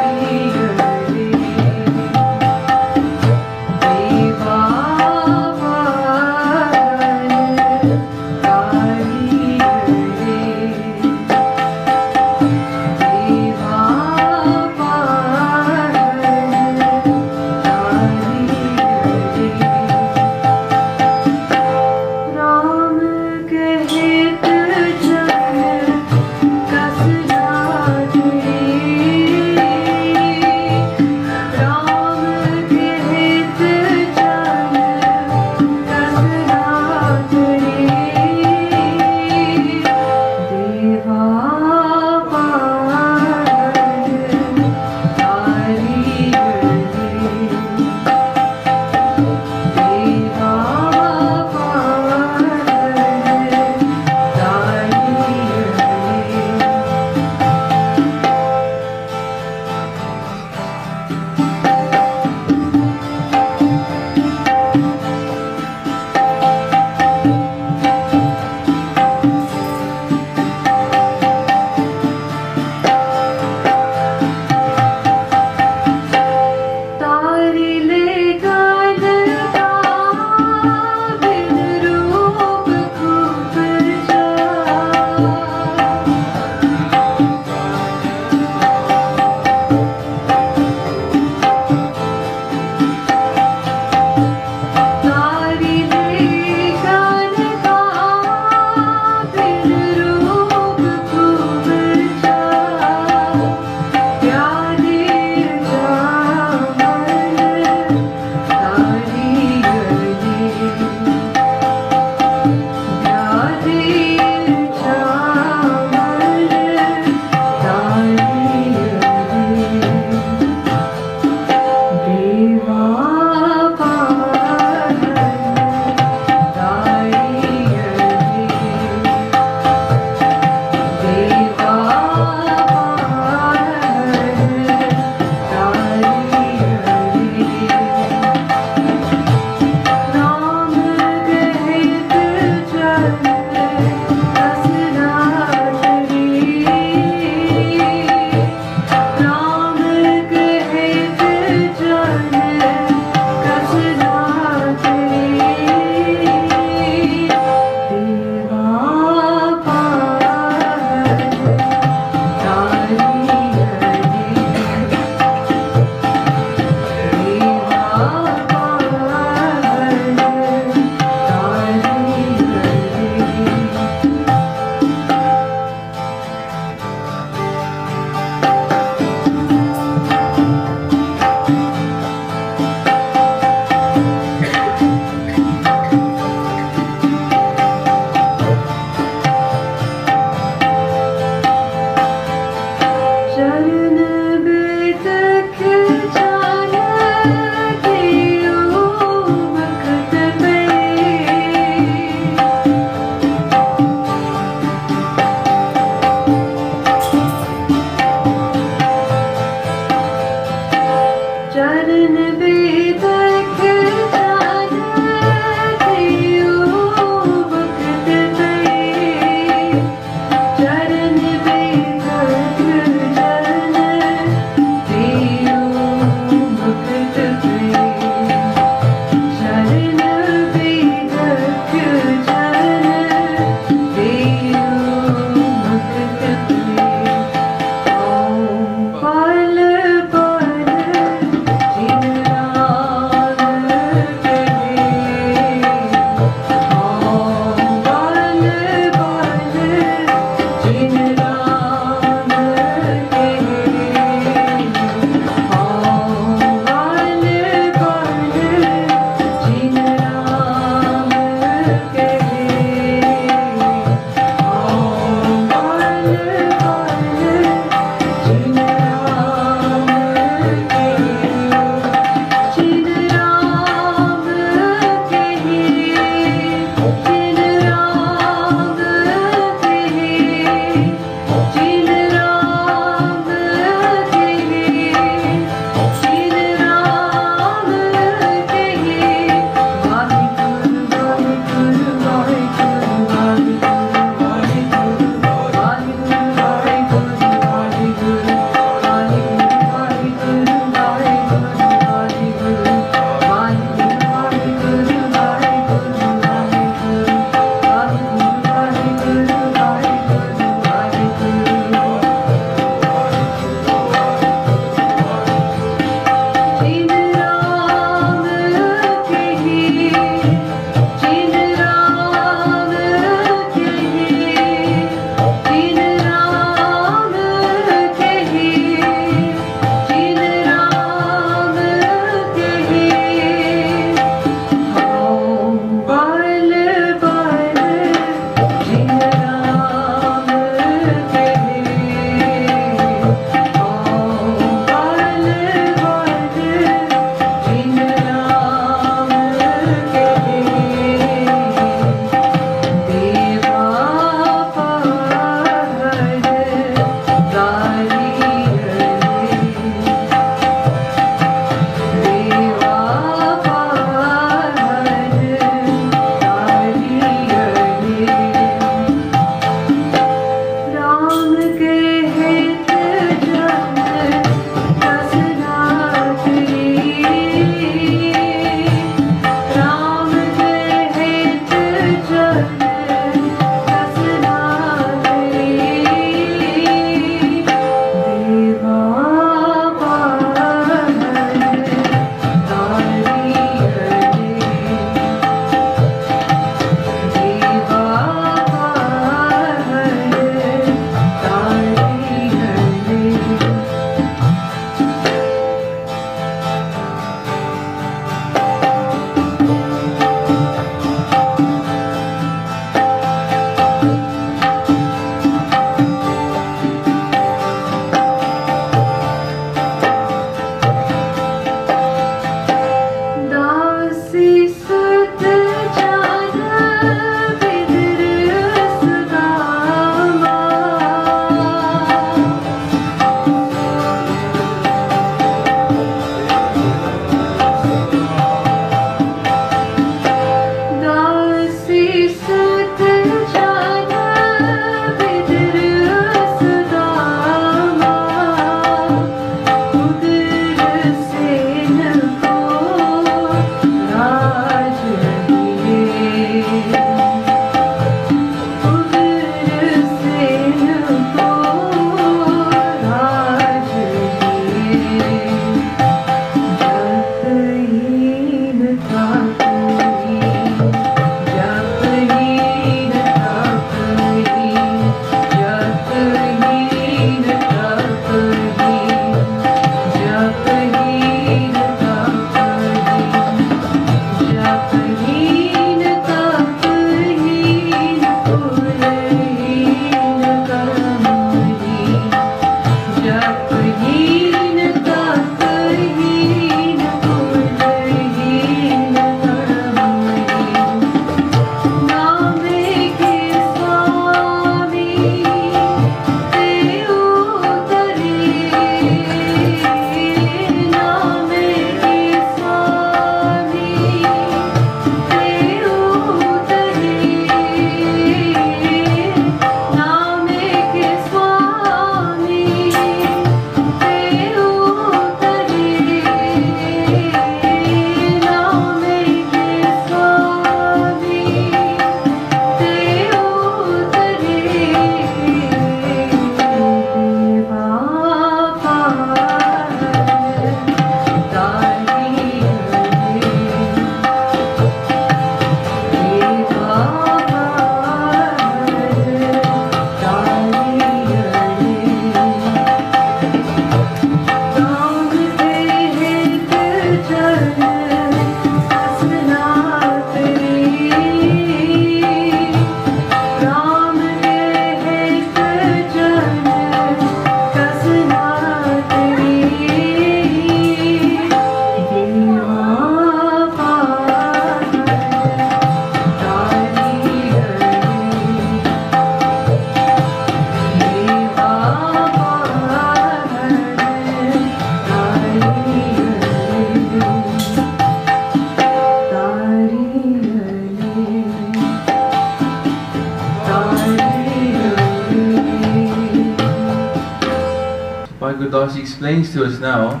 [SPEAKER 2] Gurdasi explains to us now,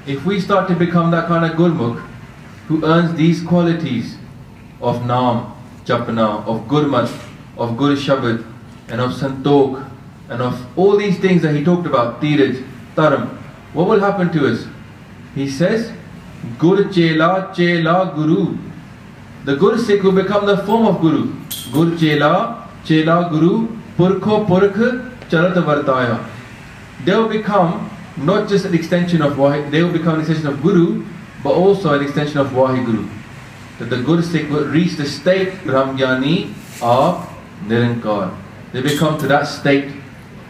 [SPEAKER 2] if we start to become that kind of Gurmukh who earns these qualities of Naam, Japna, of Gurmat, of Gur Shabad, and of Santokh, and of all these things that he talked about, Tiraj, Taram, what will happen to us? He says, Gur Chela, Chela Guru. The Gur Sikh will become the form of Guru. Gur Chela, Chela Guru, Purkho Purkh, Charat Vartaya. They will become not just an extension of they will become an extension of Guru, but also an extension of Vaheguru. That the Gur Sikh will reach the state Brahmjani of Nirankar. They become to that state.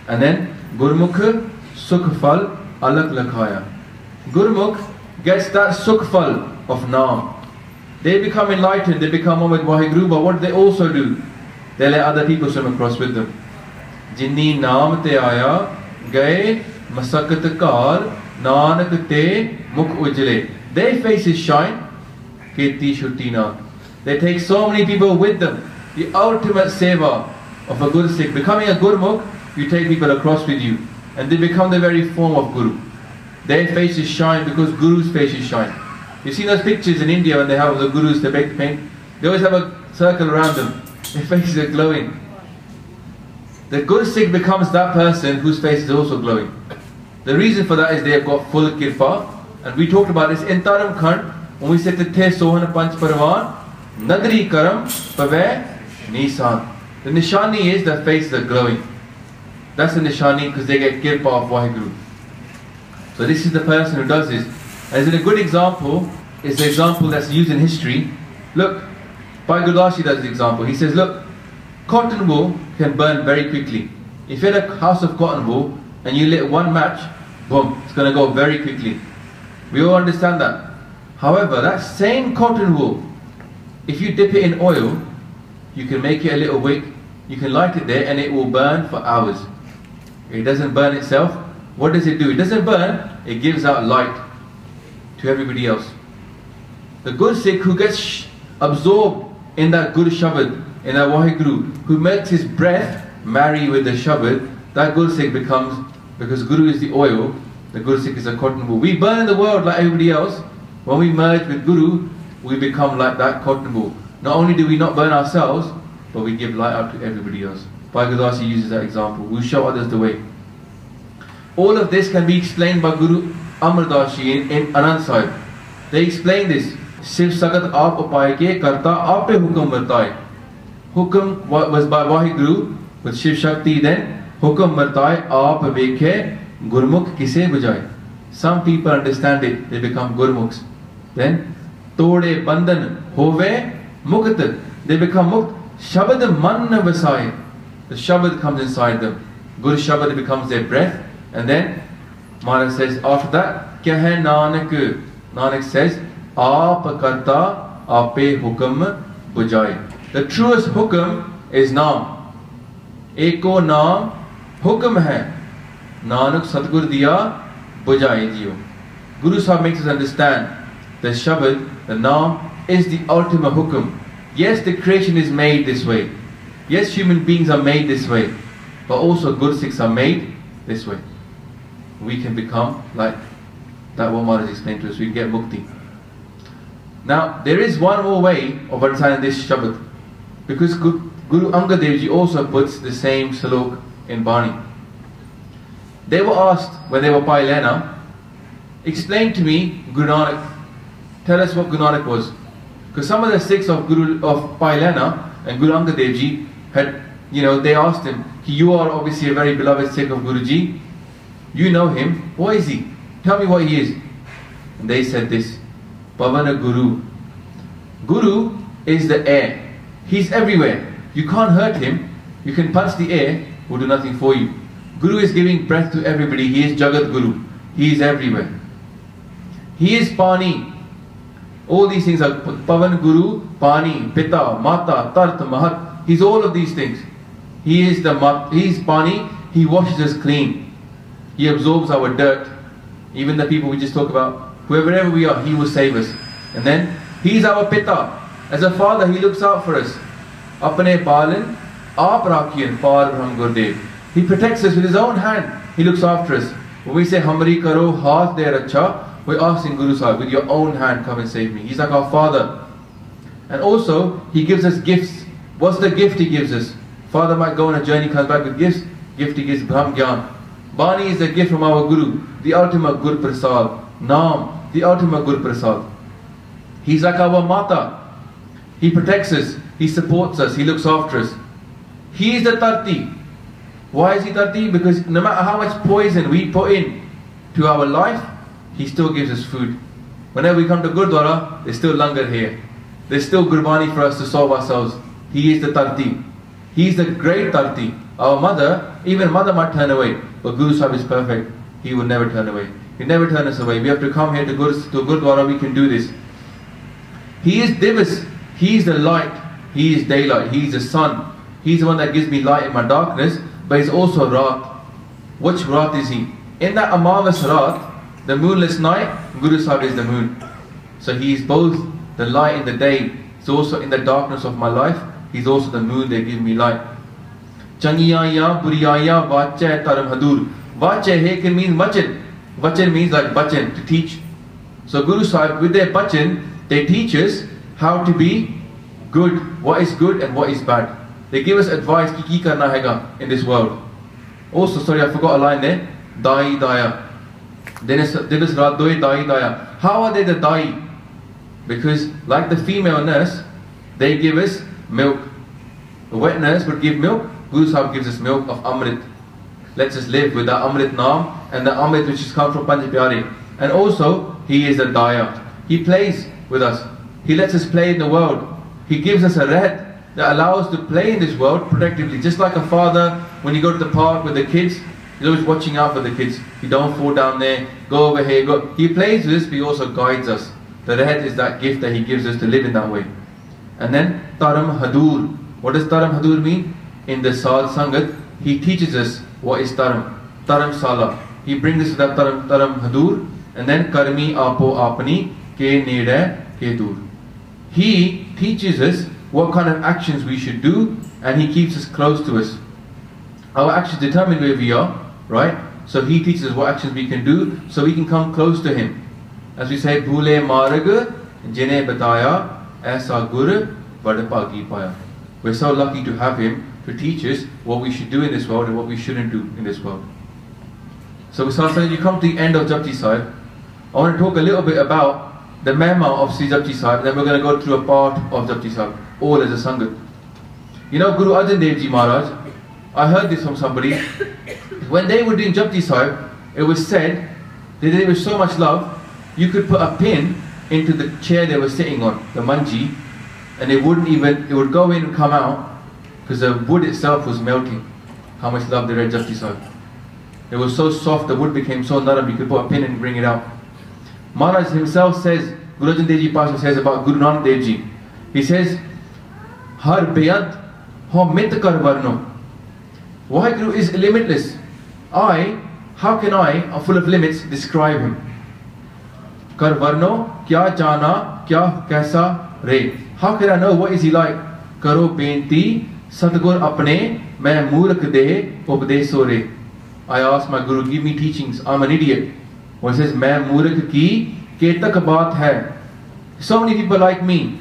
[SPEAKER 2] And then Gurmukh Sukhfal Alak Lakhaya. Gurmukh gets that Sukhfal of Naam. They become enlightened, they become one with Vaheguru, but what do they also do? They let other people swim across with them. Jinni Naam Te Aya Gaye Masakat Kar Nanak Te Mukh Ujle. Their faces shine. Kirti Shutina. They take so many people with them. The ultimate seva of a Gur Sikh. Becoming a Gurmukh, you take people across with you. And they become the very form of Guru. Their faces shine because Guru's faces shine. You see those pictures in India when they have the Gurus to paint? They always have a circle around them. Their faces are glowing. The Gur Sikh becomes that person whose face is also glowing. The reason for that is they have got full kirpa. And we talked about this in Taram Khand when we said the Te Sohan Panch Parvan Nagri Karam Pave Nisan. The Nishani is their faces are glowing. That's the Nishani because they get kirpa of Vaheguru. So this is the person who does this. As in a good example is the example that's used in history. Look, Bhai Gurdasi does the example. He says, look, cotton wool can burn very quickly. If you had a house of cotton wool and you lit one match, boom, it's going to go very quickly. We all understand that. However, that same cotton wool, if you dip it in oil, you can make it a little wick, you can light it there and it will burn for hours. It doesn't burn itself. What does it do? It doesn't burn, it gives out light to everybody else. The Gur Sikh who gets absorbed in that Gur Shabad, in that Vaheguru, who makes his breath marry with the Shabad, that Gur Sikh becomes, because Guru is the oil, the Gur Sikh is a cotton wool. We burn in the world like everybody else. When we merge with Guru, we become like that cotton wool. Not only do we not burn ourselves, but we give light out to everybody else. Bhai Gurdasi uses that example. We show others the way. All of this can be explained by Guru Amar Das Ji in Anand Sahib. They explain this. Siv Sagat aap upay ke karta aape hukum vartaye. Hukum was by Vaheguru with Shiv Shakti, then hukum vartaye aap vekhe gurmukh kise bujaye. Some people understand it, they become gurmukhs. Then tode bandhan hove mukt, they become mukt. Shabad man vasaye, the Shabad comes inside them. Guru Shabad becomes their breath. And then Maharaj says after that, kya hai Nanak? Nanak says, aap karta aape hukum bujaye. The truest hukum is naam. Eko naam hukum hai. Nanak Satgur diya bujaye jiyo. Guru Sahib makes us understand the Shabad, the naam, is the ultimate hukum. Yes, the creation is made this way. Yes, human beings are made this way. But also Gursikhs are made this way. We can become like that what Maharaj explained to us. We get mukti. Now, there is one more way of understanding this Shabad. Because Guru Angad Dev Ji also puts the same salok in Bani. They were asked when they were Pai Lehna, explain to me Guru Nanak. Tell us what Guru Nanak was. Because some of the Sikhs of Pai Lehna and Guru Angad Dev Ji had, they asked him, you are obviously a very beloved Sikh of Guruji. You know him. What is he? Tell me what he is. And they said this, Pavana Guru. Guru is the air. He's everywhere. You can't hurt him. You can punch the air, will do nothing for you. Guru is giving breath to everybody. He is Jagat Guru. He is everywhere. He is Pani. All these things are Pavan Guru, Pani, Pita, Mata, Tart, Mahat. He's all of these things. He is Pani. He washes us clean. He absorbs our dirt. Even the people we just talk about, wherever we are, He will save us. And then He's our Pita. As a father, He looks out for us. Apne Palan, Aap Rakhiyan, Par Brahm Gurdev. He protects us with His own hand. He looks after us. When we say Hamri Karo, Haath De Racha, we're asking Guru Sahib, with your own hand, come and save me. He's like our father. And also, He gives us gifts. What's the gift He gives us? Father might go on a journey, comes back with gifts. Gift He gives Brahm Gyan. Bani is a gift from our Guru, the ultimate Gur Prasad. Naam, the ultimate Gur Prasad. He's like our Mata. He protects us, He supports us, He looks after us. He is the Tarti. Why is He Tarti? Because no matter how much poison we put in to our life, He still gives us food. Whenever we come to Gurdwara, there's still langar here. There's still Gurbani for us to solve ourselves. He is the Tarti. He is the great Tarti. Our mother, even mother might turn away, but Guru Sahib is perfect. He will never turn away. He never turn us away. We have to come here to Gurdwara, we can do this. He is Divas. He is the light. He is daylight. He is the sun. He's the one that gives me light in my darkness, but He's also Raat. Which Raat is He? In that Amavas Raat, the moonless night, Guru Sahib is the moon. So He is both the light in the day. He's also in the darkness of my life. He's also the moon that gives me light. Changiyaya, Buriyaya, Vacha, Taram Hadur. Vacha here means Vachan. Vachan means like Bachan, to teach. So Guru Sahib, with their Bachan, they teach us how to be good, what is good and what is bad. They give us advice, ki karna hega in this world. Also, sorry, I forgot a line there. Dai Daya. Divas Raat Doi Dai Daya. How are they the Dai? Because like the female nurse, they give us milk. The wet nurse would give milk. Guru Sahib gives us milk of Amrit. Lets us live with the Amrit Naam and the Amrit which has come from Panj Pyare. And also, He is the Daya. He plays with us. He lets us play in the world. He gives us a rehat that allows us to play in this world protectively. Just like a father, when you go to the park with the kids, He's always watching out for the kids. You don't fall down there, go over here, go. He plays with us, but He also guides us. The rehat is that gift that He gives us to live in that way. And then, Taram Hadur. What does Taram Hadur mean? In the Sad Sangat, he teaches us what is Taram. Taram Sala. He brings us to that Taram Hadur. And then Karmi Apo Apani Ke Neda Ke Dur. He teaches us what kind of actions we should do, and he keeps us close to us. Our actions determine where we are, right? So he teaches us what actions we can do, so we can come close to him. As we say, Bhule Marag Jine Bataya Aisa Gur Vadapagi Paya. We're so lucky to have him to teach us what we should do in this world and what we shouldn't do in this world. So Satsang, you come to the end of Japji Sahib. I want to talk a little bit about the Mehma of Sri Japji Sahib, then we're going to go through a part of Japji Sahib, all as a Sangat. You know, Guru Arjan Dev Ji Maharaj, I heard this from somebody, when they were doing Japji Sahib, it was said that there was so much love, you could put a pin into the chair they were sitting on, the manji, and it would go in and come out, because the wood itself was melting, how much love they read Japji Sahib. It was so soft, the wood became so naram, you could put a pin and bring it out. Maharaj himself says, Guru Arjan Dev Ji Pasha says about Guru Nanak Dev Ji, he says, Har Beyant ho mit kar varno. Waheguru is limitless. How can I, full of limits, describe him? Kar varno, kya jana, kya kaisa re. How can I know what is he like? Karo benti, Satgur apne, main murk de, updeso re. I asked my Guru, give me teachings, I'm an idiot. When he says, main murk ki, ketak baat hai. So many people like me.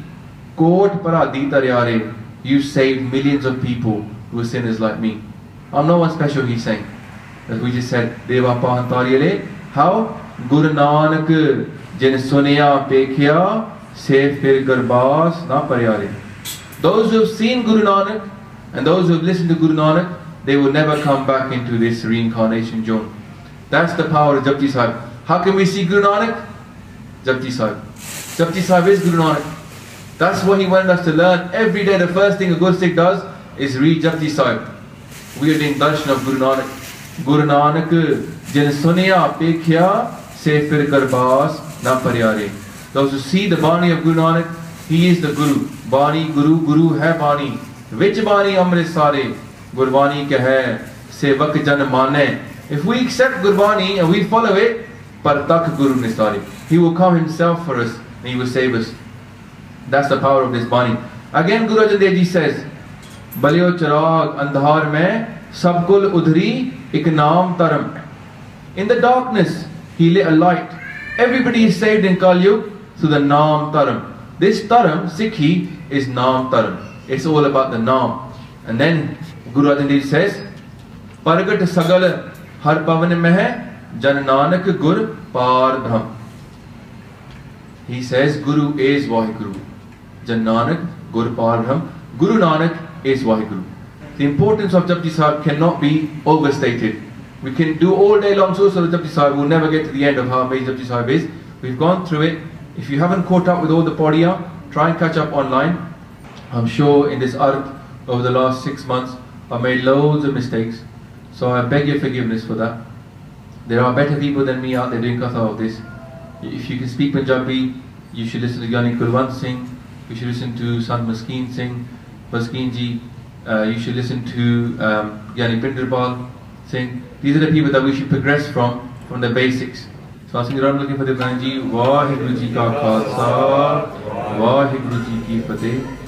[SPEAKER 2] Kot paradi taryare. You saved millions of people who are sinners like me. I'm no one special, he's saying. As we just said, Deva Pahantariyale. How? Guru Nanak jin suneya pekhya se fir garbas na paryare. Those who have seen Guru Nanak and those who have listened to Guru Nanak, they will never come back into this reincarnation zone. That's the power of Japji Sahib. How can we see Guru Nanak? Japji Sahib. Japji Sahib is Guru Nanak. That's what he wanted us to learn. Every day the first thing a Guru Sikh does is read Japji Sahib. We are doing darshan of Guru Nanak. Guru Nanak jin suneya pekhya se fir garbas na paryare. Those who see the Bani of Guru Nanak, he is the Guru. Bani Guru, Guru hai Bani. Vich Bani amrit sare. Gurbani ke hai sevak jan mane. If we accept Gurbani and we follow it, partak Guru nisari. He will come himself for us and he will save us. That's the power of this Bani. Again Guru Arjan Dev Ji says, Balyo charag andhar mein sabkul udhri ik naam taram. In the darkness he lit a light. Everybody is saved in Kali Yuga through the naam taram. This taram, Sikhi, is naam taram. It's all about the naam. And then Guru Arjan Dev Ji says, Paragat sagal har pavan mein hai jan nanak gur par brahm. He says Guru is Vaheguru. Jan Nanak gur par brahm. Guru Nanak is Vaheguru. The importance of Japji Sahib cannot be overstated. We can do all day long source of Japji Sahib. We'll never get to the end of how amazing Japji Sahib is. We've gone through it. If you haven't caught up with all the Paudiya, try and catch up online. I'm sure in this art over the last 6 months, I made loads of mistakes. So I beg your forgiveness for that. There are better people than me out there doing katha of this. If you can speak Punjabi, you should listen to Gyani Kulwant Singh. You should listen to Sant Maskeen Singh, Maskeen Ji. You should listen to Gyani Pinderbal Singh. These are the people that we should progress from the basics. So I'm looking for the Ganji. Vaheguru Ji Ka Khalsa, Vaheguru Ji Ki Fateh.